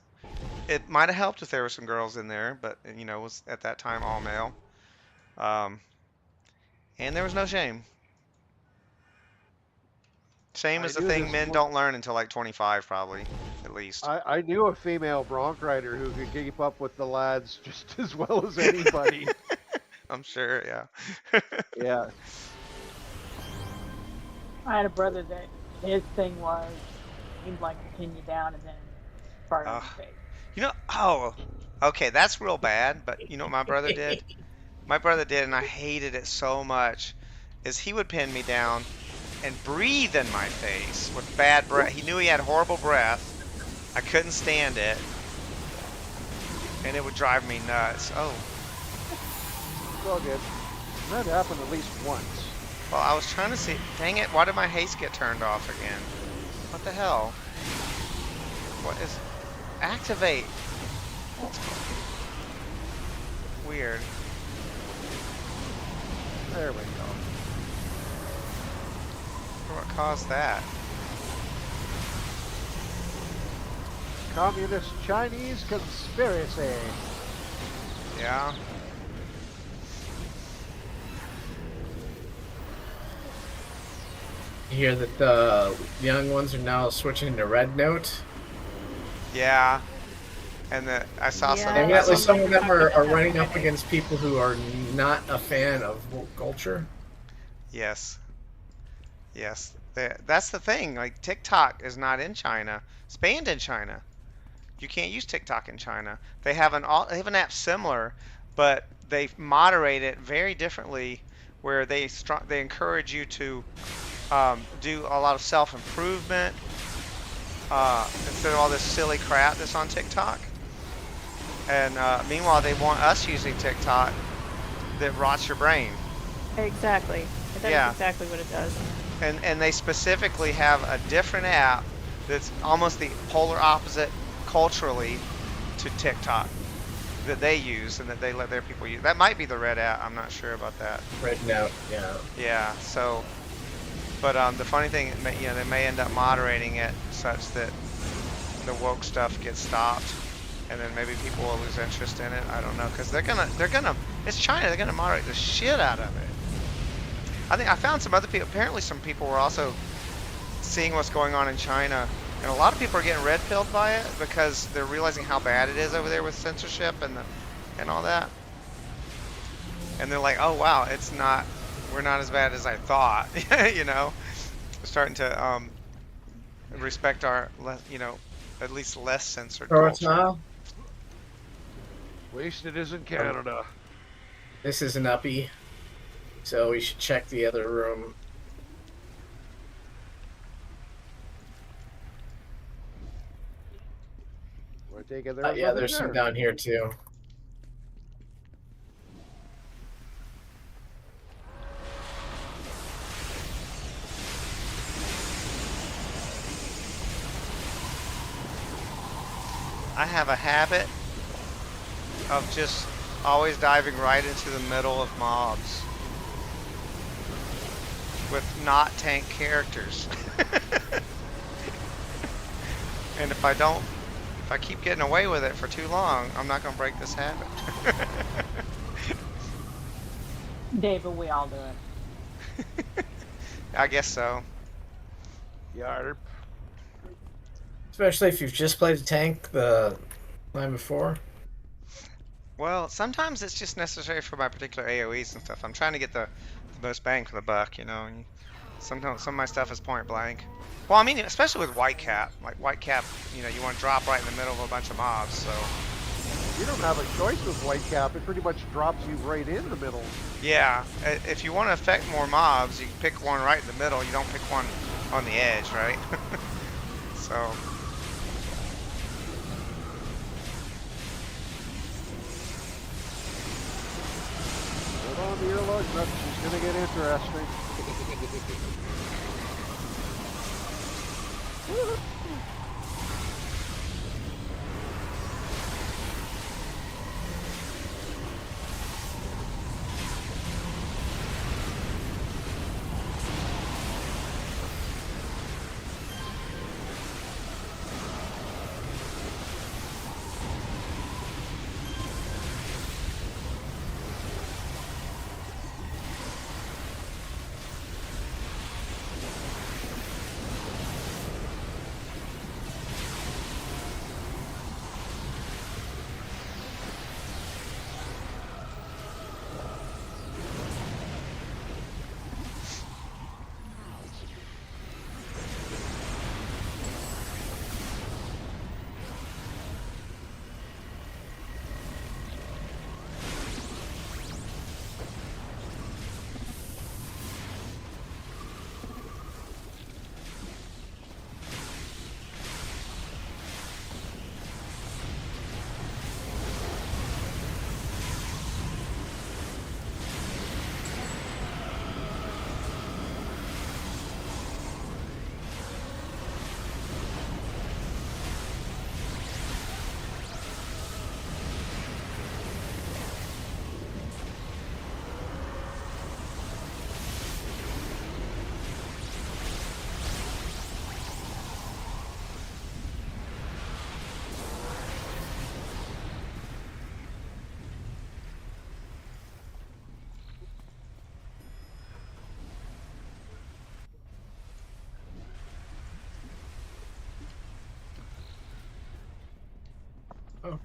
It might have helped if there were some girls in there, but you know, it was at that time all male. Um, and there was no shame. Shame I is the knew thing this men one- don't learn until like 25, probably, at least. I knew a female bronc rider who could keep up with the lads just as well as anybody. I'm sure, yeah. Yeah. I had a brother that his thing was he'd like to pin you down and then fart on Ugh. your face. You know, oh, okay, that's real bad, but you know what my brother did? My brother did, and I hated it so much, is he would pin me down and breathe in my face with bad breath. He knew he had horrible breath. I couldn't stand it, and it would drive me nuts. Oh, It's all good. That happened at least once. well, I was trying to see. Dang it, why did my haste get turned off again? What the hell? What is... Activate. Weird. There we go. What caused that? Communist Chinese conspiracy. Yeah. You hear that the young ones are now switching to Red Note. Yeah. And I saw Yeah. some. And I yet, saw some of them are Talking about running up that. against people who are not a fan of woke culture. Yes. Yes. That's the thing. Like TikTok is not in China. It's banned in China. You can't use TikTok in China. They have an app similar, but they moderate it very differently, where they encourage you to do a lot of self-improvement instead of all this silly crap that's on TikTok. And meanwhile, they want us using TikTok that rots your brain. Exactly. That Yeah. is exactly what it does. And they specifically have a different app that's almost the polar opposite culturally to TikTok that they use and that they let their people use. That might be the red app. I'm not sure about that. Red Note, yeah. Yeah. So, but the funny thing, they may end up moderating it such that the woke stuff gets stopped, and then maybe people will lose interest in it. I don't know, because they're gonna. It's China. They're gonna moderate the shit out of it. I think I found some other people. Apparently, some people were also seeing what's going on in China, and a lot of people are getting red pilled by it because they're realizing how bad it is over there with censorship and all that. And they're like, oh wow, we're not as bad as I thought. You know, we're starting to respect our, at least less censored Throw a culture. smile. Wasted is in Canada. This is an uppie, so we should check the other room. I take it Yeah, nothing there's some there. down here too. I have a habit of just always diving right into the middle of mobs with not tank characters. And if I keep getting away with it for too long, I'm not going to break this habit. David, we all do it. I guess so. Yarp. Especially if you've just played a tank the time before. Well, sometimes it's just necessary for my particular AoEs and stuff. I'm trying to get the most bang for the buck, you know. And sometimes some of my stuff is point blank. Well, I mean, especially with Whitecap. Like Whitecap, you know, you want to drop right in the middle of a bunch of mobs. So You don't have a choice with Whitecap. It pretty much drops you right in the middle. yeah, if you want to affect more mobs, you pick one right in the middle. You don't pick one on the edge, right? So. Hold on to your lug nuts. It's gonna get interesting. Oh.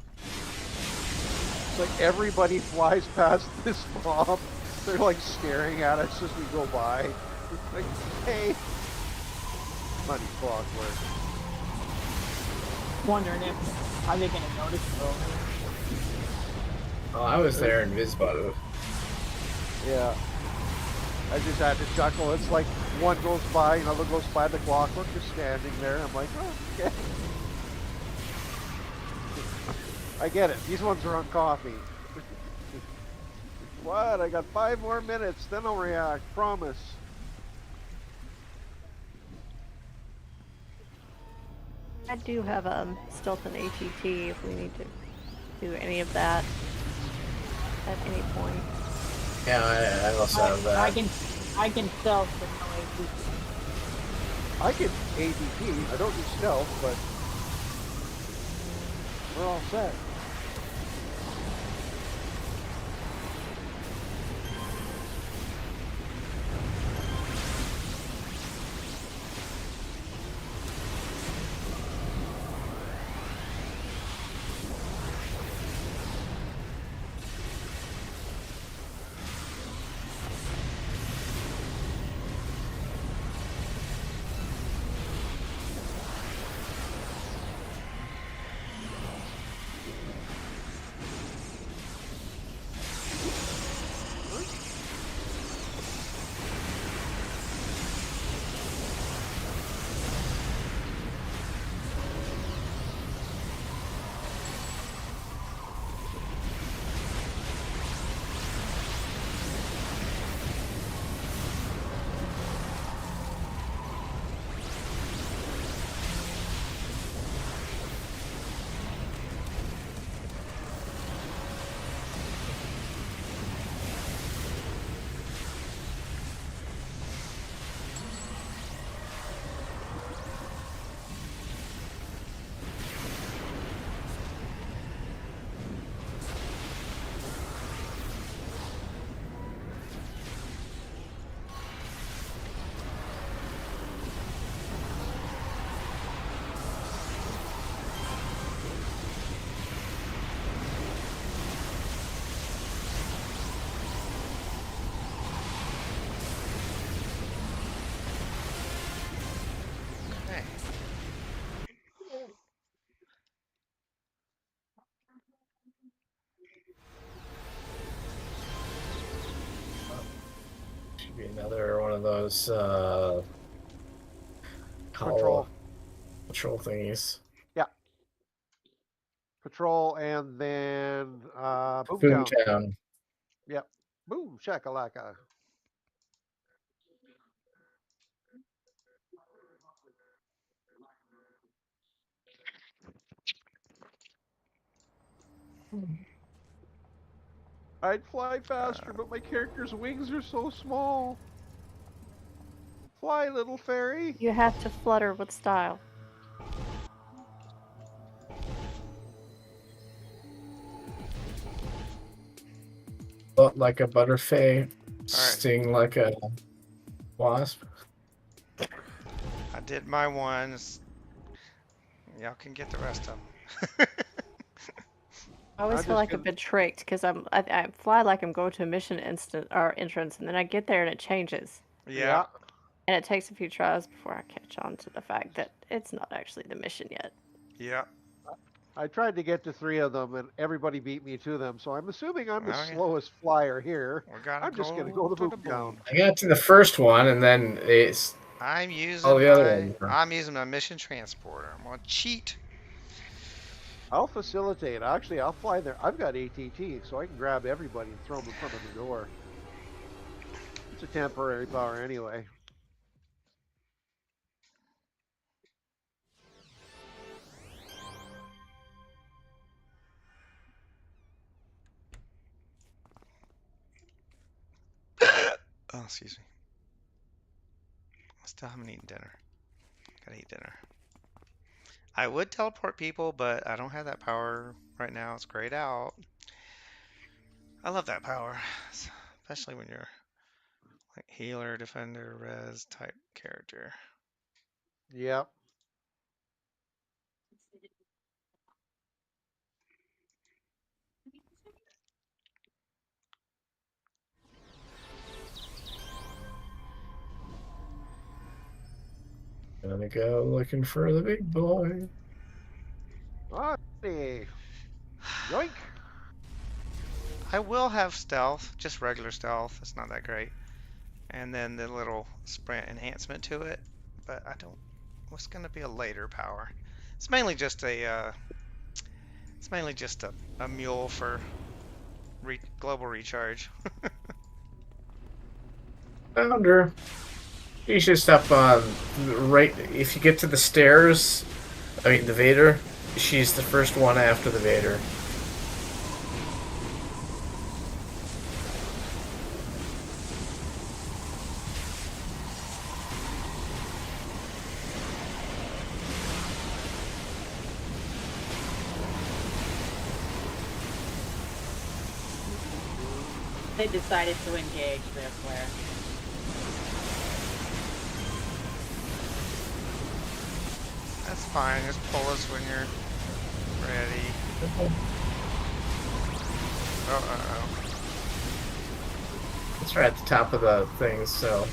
It's like everybody flies past this mob. They're like staring at us as we go by. It's like, hey. Money clockwork. Wondering if are they gonna notice though? Oh, I was there in Vizbot. Yeah. I just had to chuckle. It's like one goes by, another goes by, the clockwork is standing there. I'm like, oh, okay. I get it. These ones are on coffee. What? I got 5 more minutes, then I'll react. Promise. I do have stealth and ATT if we need to do any of that at any point. Yeah, I also have that. I can stealth with no ATT. I can ADP. I don't do stealth, but we're all set. Maybe another one of those Patrol. patrol thingies. Yeah. Patrol and then Boomtown. Boomtown. Yep. Boom shakalaka. I'd fly faster, but my character's wings are so small. Fly, little fairy. You have to flutter with style. Float like a butterfly, sting like a wasp. I did my ones. Y'all can get the rest of them. I always I'm feel just like gonna- I've been tricked because I fly like I'm going to a mission instant or entrance, and then I get there and it changes, Yeah. and it takes a few tries before I catch on to the fact that it's not actually the mission yet. Yeah. I tried to get to 3 of them, and everybody beat me to them. So I'm assuming I'm the Okay. slowest flyer here. We gotta I'm just gonna go go to to the Boomtown. boom. I got to the first one, and then it's I'm all using the other ones. I'm using my mission transporter. I'm gonna cheat. I'll facilitate. Actually, I'll fly there. I've got ATT, so I can grab everybody and throw them in front of the door. It's a temporary power anyway. Oh, excuse me. I still haven't eaten dinner. Gotta eat dinner. I would teleport people, but I don't have that power right now. It's grayed out. I love that power, especially when you're like healer, defender, res type character. Yep. Gonna go looking for the big boy. Alrighty. Yoink. I will have stealth, just regular stealth. It's not that great. And then the little sprint enhancement to it, but I don't. What's gonna be a later power? It's mainly just a. It's mainly just a mule for global recharge. Found her. She's just up on right. If you get to the stairs, I mean the Vader. She's the first one after the Vader. They decided to engage there, Claire. That's fine. Just pull us when you're ready. Oh. It's right at the top of the thing, so.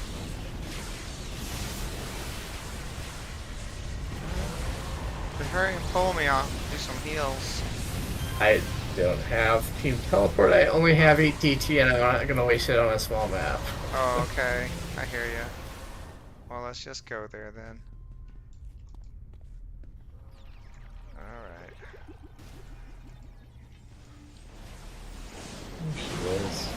But hurry and pull me off. Do some heals. I don't have Team Teleport. I only have ATT, and I'm not gonna waste it on a small map. Oh, okay. I hear you. Well, let's just go there then. Alright. She was.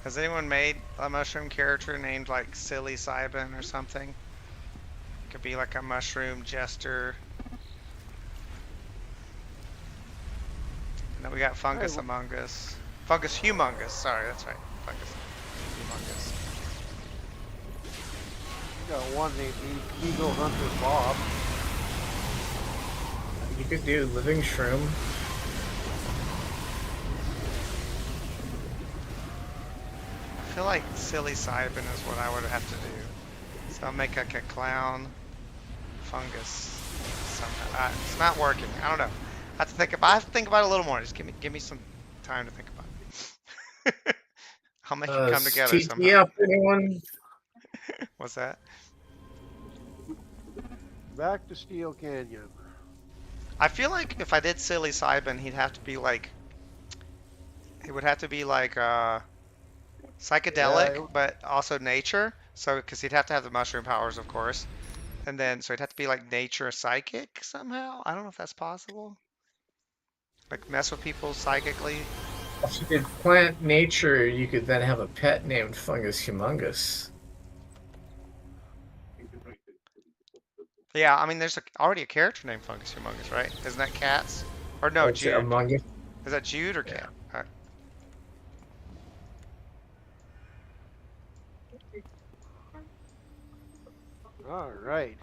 Has anyone made a mushroom character named like Silly Cybin or something? Could be like a mushroom jester. And then we got I Fungus Among Us. Fungus Humongous. Sorry, that's right. Fungus Humongous. got one named Eagle Hunter Bob. You could do living shroom. I feel like Silly Cybin is what I would have to do. So I'll make like a clown fungus somehow. It's not working. I don't know. I have to think about it a little more. Just give me some time to think about it. I'll make it come Is together TT somehow. up, anyone? What's that? Back to Steel Canyon. I feel like if I did Silly Cybin, he'd have to be like it would have to be like Yeah, psychedelic, but also nature. So because he'd have to have the mushroom powers, of course, and then so it'd have to be like nature psychic somehow. I don't know if that's possible. Like mess with people psychically. If you did plant nature, you could then have a pet named Fungus Humongous. Yeah, I mean, there's already a character named Fungus Humongous, right? Isn't that Cats? Or no, What's it, Jude. Among Us? Is that Jude or Yeah. Cat? all right.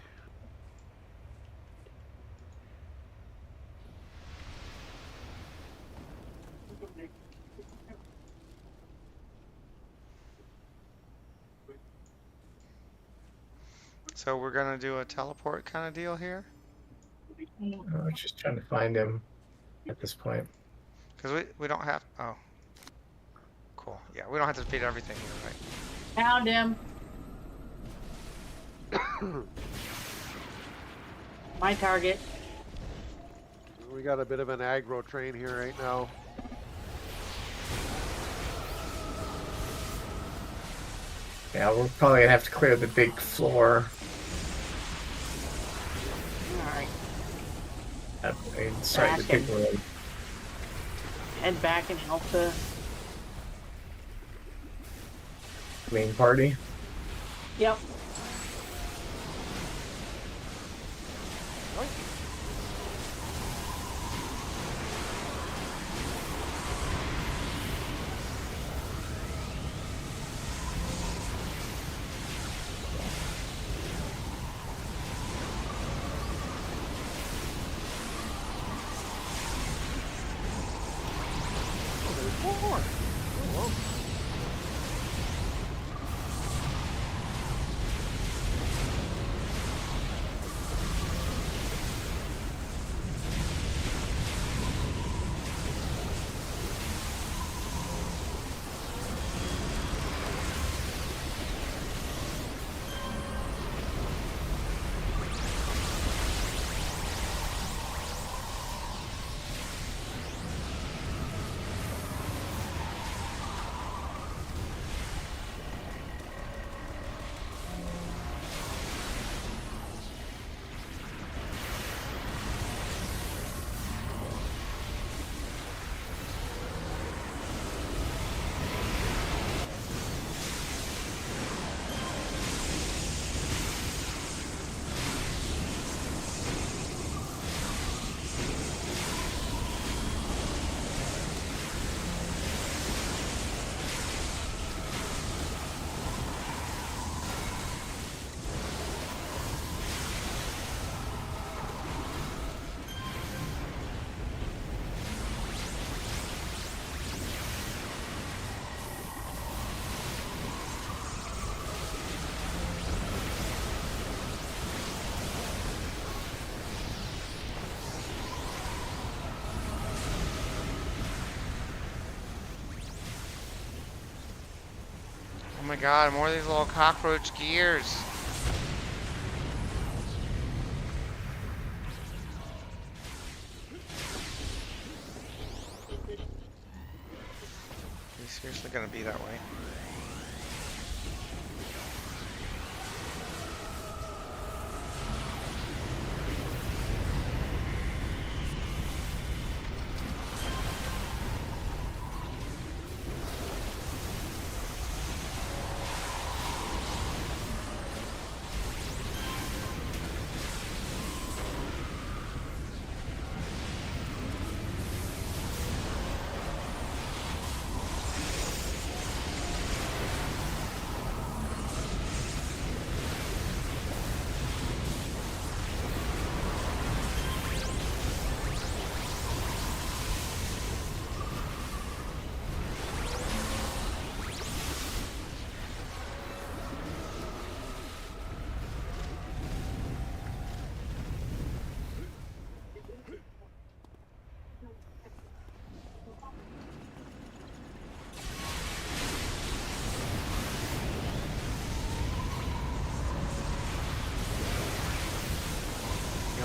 So we're gonna do a teleport kind of deal here? I was just trying to find him at this point. Because we don't have... Oh. Cool. Yeah, we don't have to defeat everything here, right? Found him. My target. We got a bit of an aggro train here right now. Yeah, we're probably gonna have to clear the big floor. Alright. Sorry, the big room. Head back and help the... Main party. Yep. Oh my god, more of these little cockroach gears. Are you seriously gonna be that way?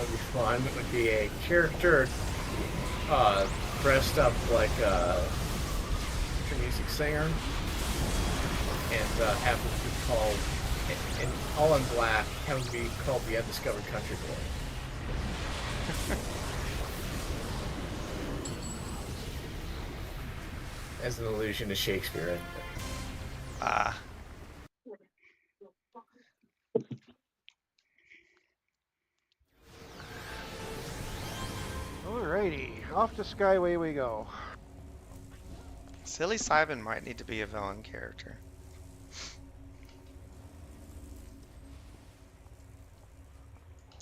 would be fun would be a character dressed up like a country music singer and have them be called, and all in black, have them be called the Undiscovered Country Boy. As an allusion to Shakespeare. Ah. Alrighty, off to Skyway we go. Silly Simon might need to be a villain character.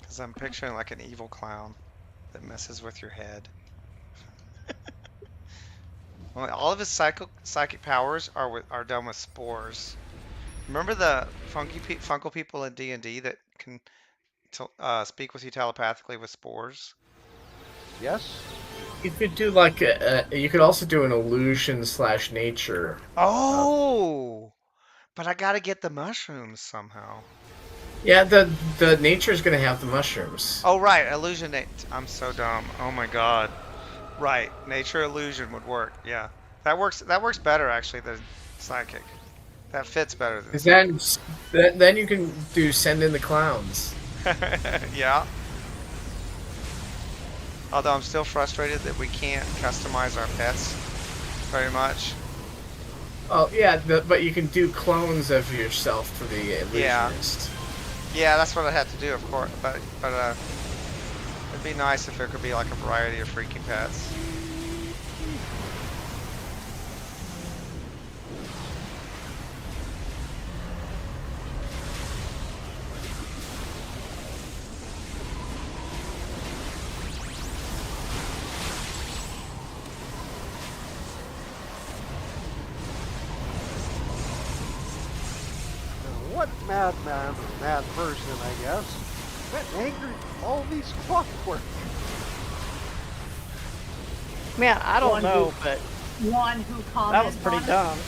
Because I'm picturing like an evil clown that messes with your head. Well, all of his psychic powers are done with spores. Remember the Funko people in D&D that can speak with you telepathically with spores? Yes? You could do like you could also do an illusion / nature. Oh, but I gotta get the mushrooms somehow. Yeah, the nature is gonna have the mushrooms. Oh, right, illusionate. I'm so dumb. Oh my god. Right, nature illusion would work. Yeah, that works. That works better actually than psychic. That fits better than Because psychic. then you can do send in the clowns. Yeah. Although I'm still frustrated that we can't customize our pets very much. Oh yeah, but you can do clones of yourself for the Yeah. illusionist. Yeah, that's what I had to do, of course. But it'd be nice if there could be like a variety of freaking pets. What madman or mad person, I guess, that angered all these clockwork? Man, I don't One know, who- but One who commented that was pretty on it. dumb.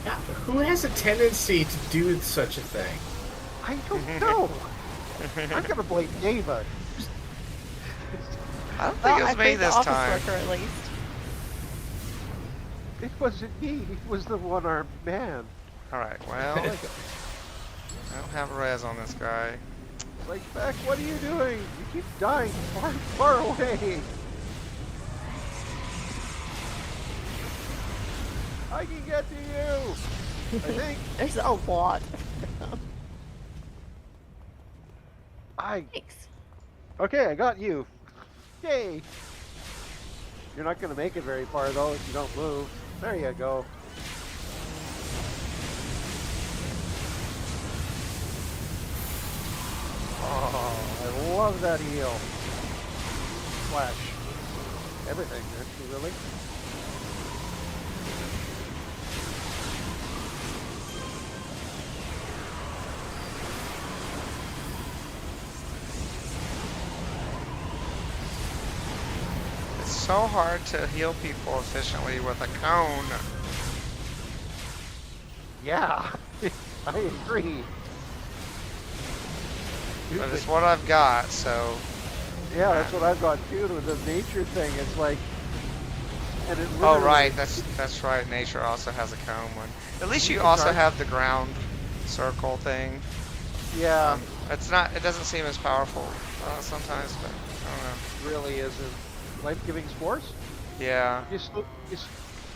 Yeah, who has a tendency to do such a thing? I don't know. I'm gonna blame Ava. I don't think Well, it was I me think the this office time. worker at least. It wasn't me. It was the one-armed man. All right. Well, Like, I don't have a res on this guy. like, Beck, what are you doing? You keep dying far, far away. I can get to you. I think There's a lot. Thanks. Okay, I got you. Yay. You're not gonna make it very far though if you don't move. There you go. Oh, I love that heal. Flash. Everything, actually, really. It's so hard to heal people efficiently with a cone. Yeah, I agree. But it's what I've got, so Yeah, that's what I've got too with the nature thing. It's like, and it oh literally- right, that's right. Nature also has a cone one. At least you can also try- have the ground circle thing. Yeah, It's not. It doesn't seem as powerful sometimes, but I don't know. really isn't. Life-giving spores? Yeah, You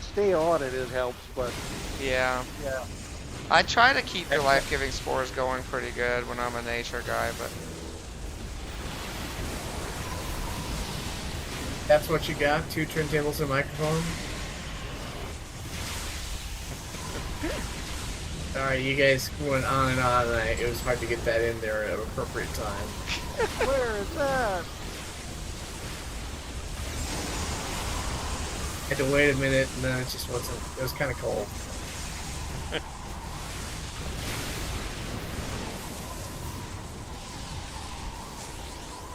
stay on it, it helps, but yeah. yeah. I try to keep the life-giving spores going pretty good when I'm a nature guy, but That's what you got? 2 turntables and a microphone? Alright, you guys went on and on, and it was hard to get that in there at an appropriate time. Where is that? Had to wait a minute, and then it just wasn't. It was kind of cold.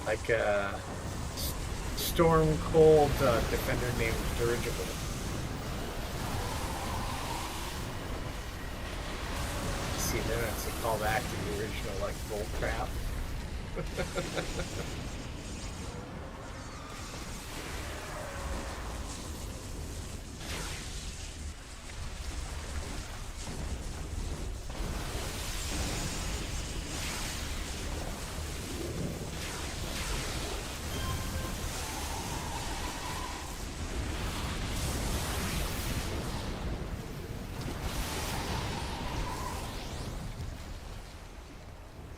Like storm cold defender named Dirigible. See, then it's a callback to the original like bull crap.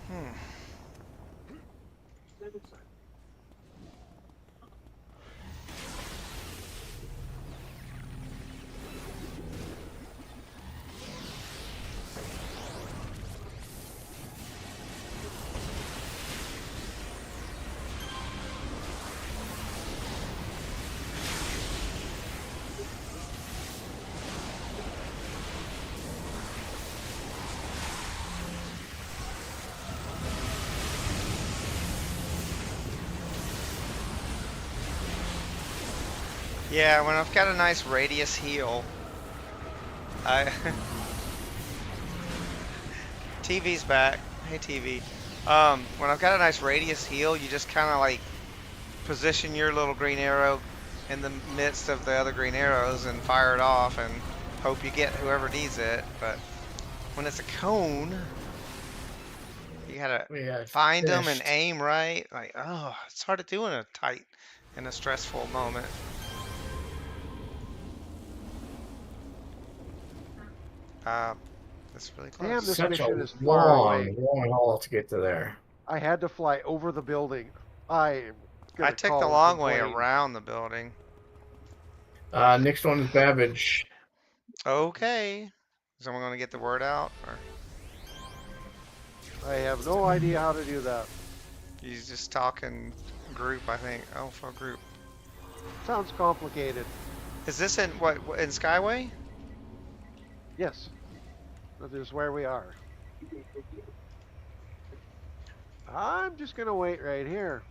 Hmm. Yeah, when I've got a nice radius heal, I TV's back. Hey TV. When I've got a nice radius heal, you just kind of like position your little green arrow in the midst of the other green arrows and fire it off and hope you get whoever needs it. But when it's a cone, you gotta Yeah, find them and finished. aim right. Like, oh, it's hard to do in a stressful moment. Uh, that's really Damn, close. this Such a mission is far long, away. long haul to get to there. I had to fly over the building. I am I gonna took the call and long way complain. around the building. Next one is Babbage. Okay. Is someone gonna get the word out, or I have no idea how to do that. you just talking group? I think. Oh, for group. Sounds complicated. Is this in what in Skyway? Yes, that is where we are. I'm just gonna wait right here.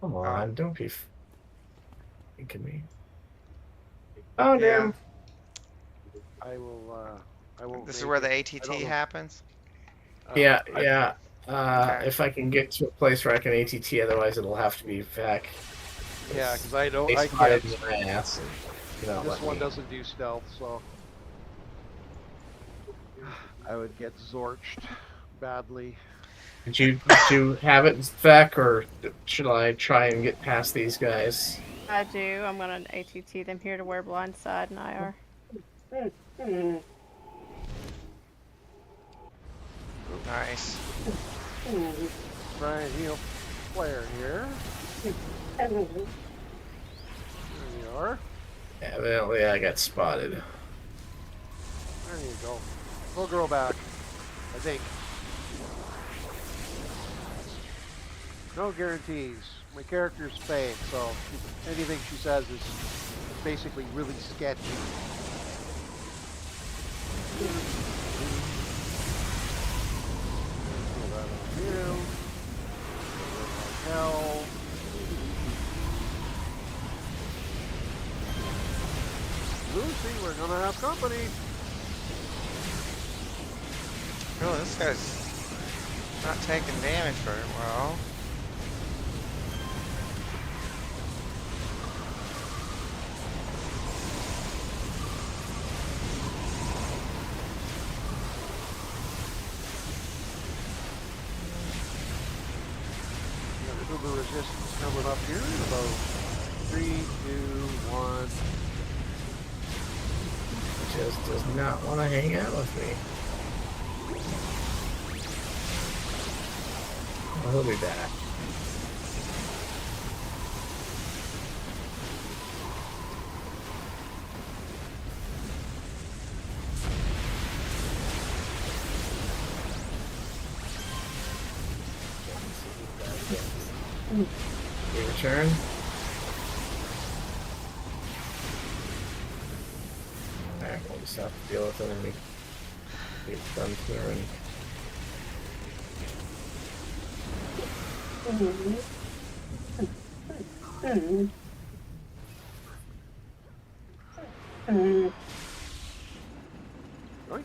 Come Oh, on, don't be thinking me. Oh, yeah. damn. I will. I won't This is make where it. the I don't ATT know. happens. Yeah, I, yeah. Okay. If I can get to a place where I can ATT, otherwise it'll have to be back. yeah, because I don't. They I spotted can't. my ass. And, This one doesn't do stealth, so I would get zorched badly. Did you have it back, or should I try and get past these guys? I do. I'm gonna ATT them here to where Blindside and I are. Nice. Try and heal flare here. There we are. Evidently, I got spotted. There you go. We'll grow back, I think. No guarantees. My character's fake, so anything she says is basically really sketchy. Pull that on you. Like hell. Lucy, we're gonna have company. Oh, this guy's not taking damage very well. We got uber resistance coming up here in about 3, 2, 1. Just does not want to hang out with me. Oh, he'll be back. We return. Alright, we'll just have to deal with it when we get done clearing. Right?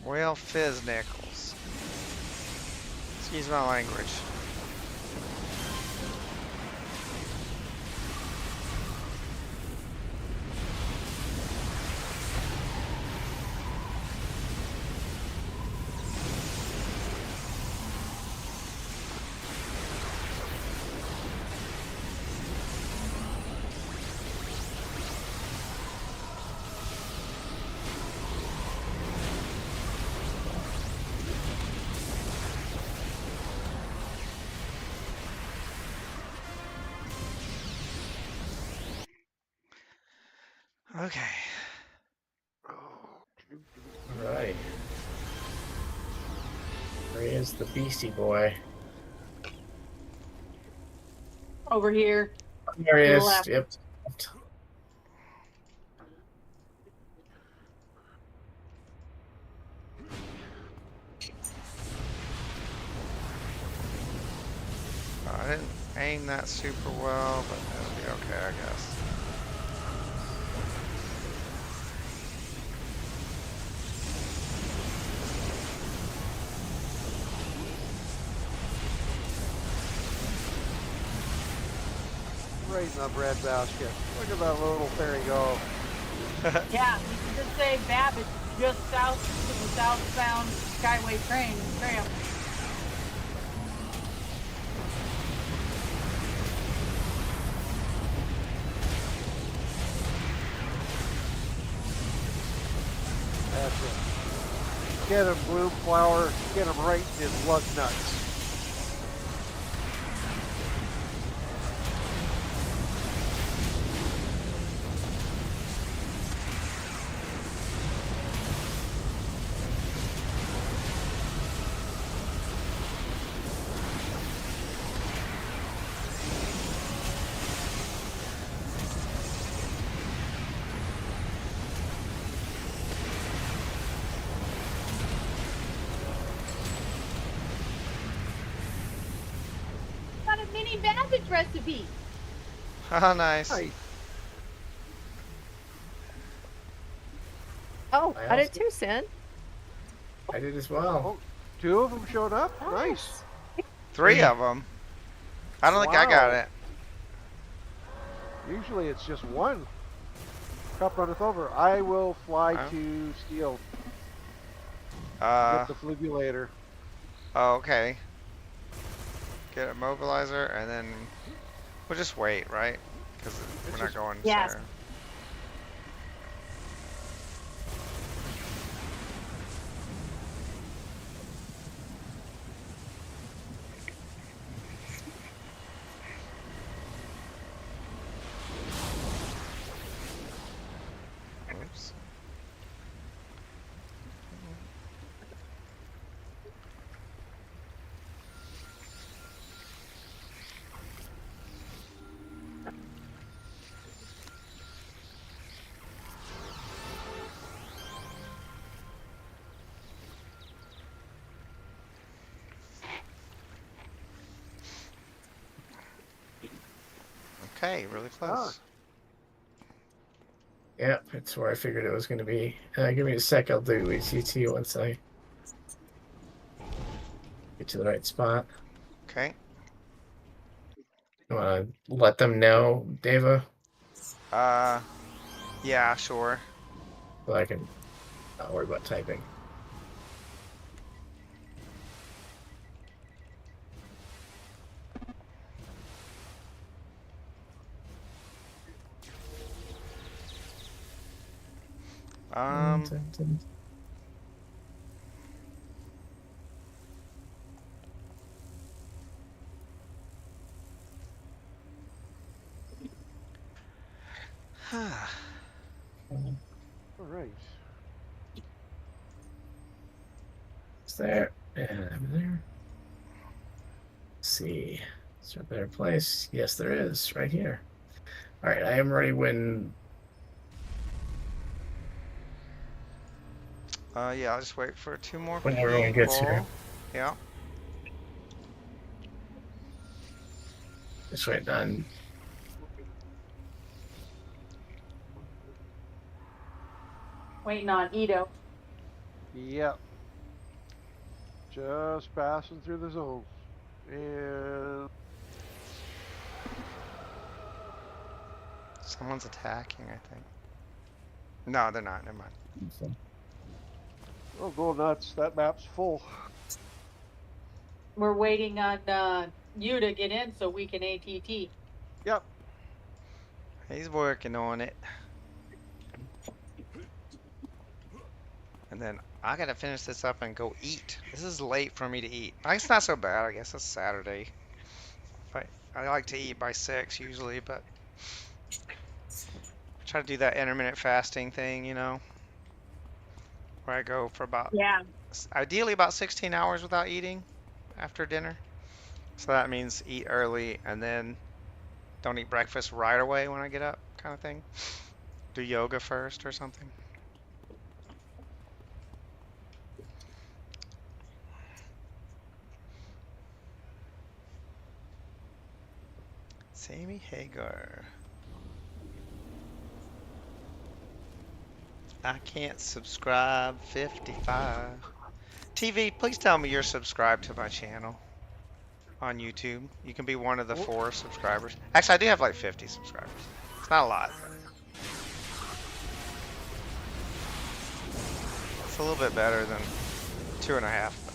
Well, fizz nickels. Excuse my language. Okay. Alright. Where is the beastie boy? Over here. There he To the is. left. Yep. I didn't aim that super well, but that'll be okay, I guess. Right in the breadbasket. Look at that little fairy go. Yeah, you can just say Babbitt just south to the southbound Skyway tram. That's it. Get him, bloom flower. Get him right in his lug nuts. Got a mini Babbage recipe. Haha, nice. Nice. Oh, I I did also- too, Sin. I did as well. Oh, two of them showed up? Oh, Nice. 3 of them. I don't think I got Wow. it. Usually it's just one. Cup runneth over. I will fly Oh. to Steel. Uh, Get the flibulator. oh, okay. Get a mobilizer, and then we'll just wait, right? Because we're It's not just- going Yes. there. Oops. Okay, really close. Yep, it's where I figured it was going to be. Give me a sec. I'll do HCT once I get to the right spot. Okay. You want to let them know, Deva, Yeah, sure. so I can not worry about typing. Um, huh. All right. It's there and over there. Let's see. Is there a better place? Yes, there is. Right here. All right, I am ready when. Yeah, I'll just wait for 2 more When people. everyone gets here. Yeah. Just waiting on Waiting on Ito. Yep. Just passing through the zone. And Someone's attacking, I think. No, they're not. Never mind. oh, go nuts. That map's full. We're waiting on you to get in so we can ATT. Yep. He's working on it. And then I gotta finish this up and go eat. This is late for me to eat. It's not so bad. I guess it's Saturday. I like to eat by 6 usually, but I try to do that intermittent fasting thing, you know, where I go for about, Yeah. ideally about 16 hours without eating after dinner. So that means eat early and then don't eat breakfast right away when I get up, kind of thing. Do yoga first or something. Sammy Hagar. I can't subscribe 55. TV, please tell me you're subscribed to my channel on YouTube. You can be one of the 4 subscribers. Actually, I do have like 50 subscribers. It's not a lot, but it's a little bit better than 2.5.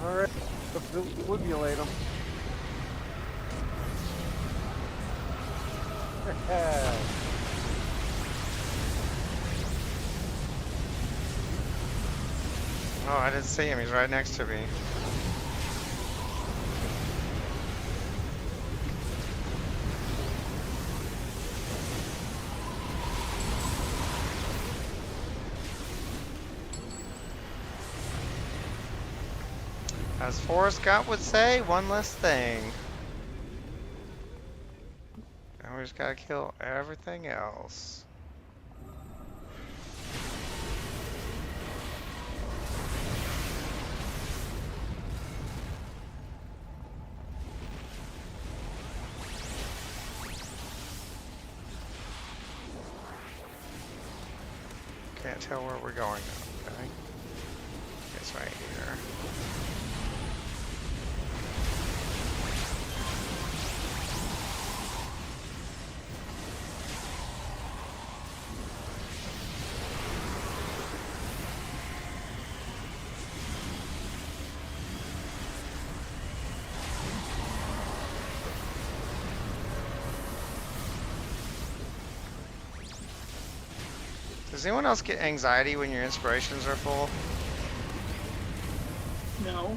All right. Stimulate them. Oh, I didn't see him. He's right next to me. As Forrest Gump would say, one less thing. And we just gotta kill everything else. Can't tell where we're going now, okay? It's right here. Does anyone else get anxiety when your inspirations are full? No.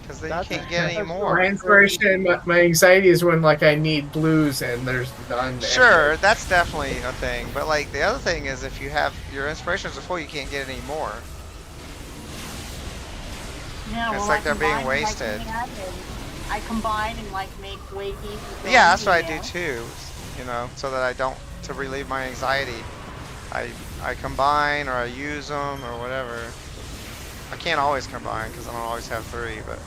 Because then you That's- can't get any that's more. My inspiration, my anxiety is when like I need blues and there's none. Sure, that's definitely a thing. But like the other thing is if you have your inspirations are full, you can't get any more. Yeah, It's well, like I they're being combine, like, wasted. I combine and like make wakies. Yeah, that's what I do too. You know, so that I don't to relieve my anxiety. I combine or I use them or whatever. I can't always combine because I don't always have 3, but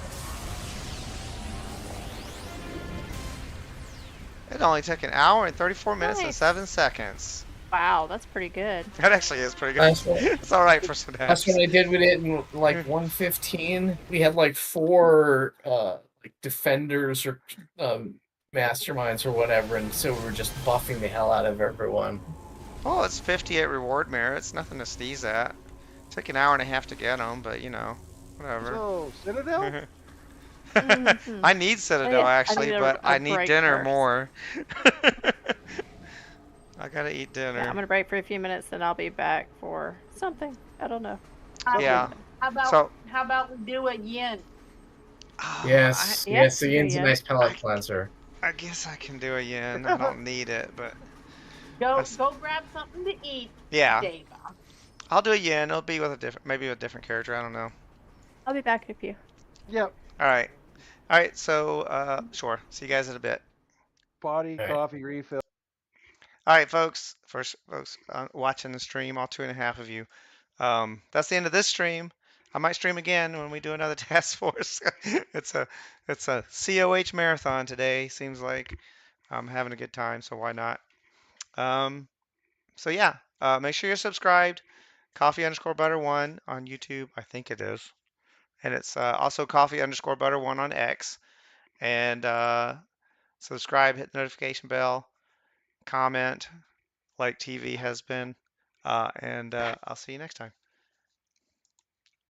it only took an hour and 34 minutes and Nice. 7 seconds. Wow, that's pretty good. That actually is pretty good. That's what, It's all right for that's Synapse. what I did with it in like 115. We had like 4 like defenders or masterminds or whatever, and so we were just buffing the hell out of everyone. Oh, it's 58 reward merits. Nothing to sneeze at. Took an hour and a half to get them, but you know, whatever. So, Citadel? I need Citadel I actually, need a but I need break dinner first. more. I gotta eat Yeah, I'm dinner. gonna break for a few minutes, then I'll be back for something. I don't know. Yeah. Something. So, How about we do a yin? oh, Yes, Yeah, yes, the you do yin's a yin. nice palate cleanser. I guess I can do a yin. I don't need it, but Go that's, go grab something to eat, yeah. Dave. I'll do a yin. It'll be with a different, maybe a different character. I don't know. I'll be back in a few. Yep. All right. All right. So, sure. See you guys in a bit. Body, All right. coffee, refill. All right, folks. First, folks watching the stream, all 2.5 of you. That's the end of this stream. I might stream again when we do another task force. it's a it's a COH marathon today. Seems like I'm having a good time, so why not? Um, so yeah, make sure you're subscribed. Coffee underscore butter one on YouTube. I think it is, and it's also coffee underscore butter one on X. And subscribe, hit the notification bell, comment like TV has been, and I'll see you next time.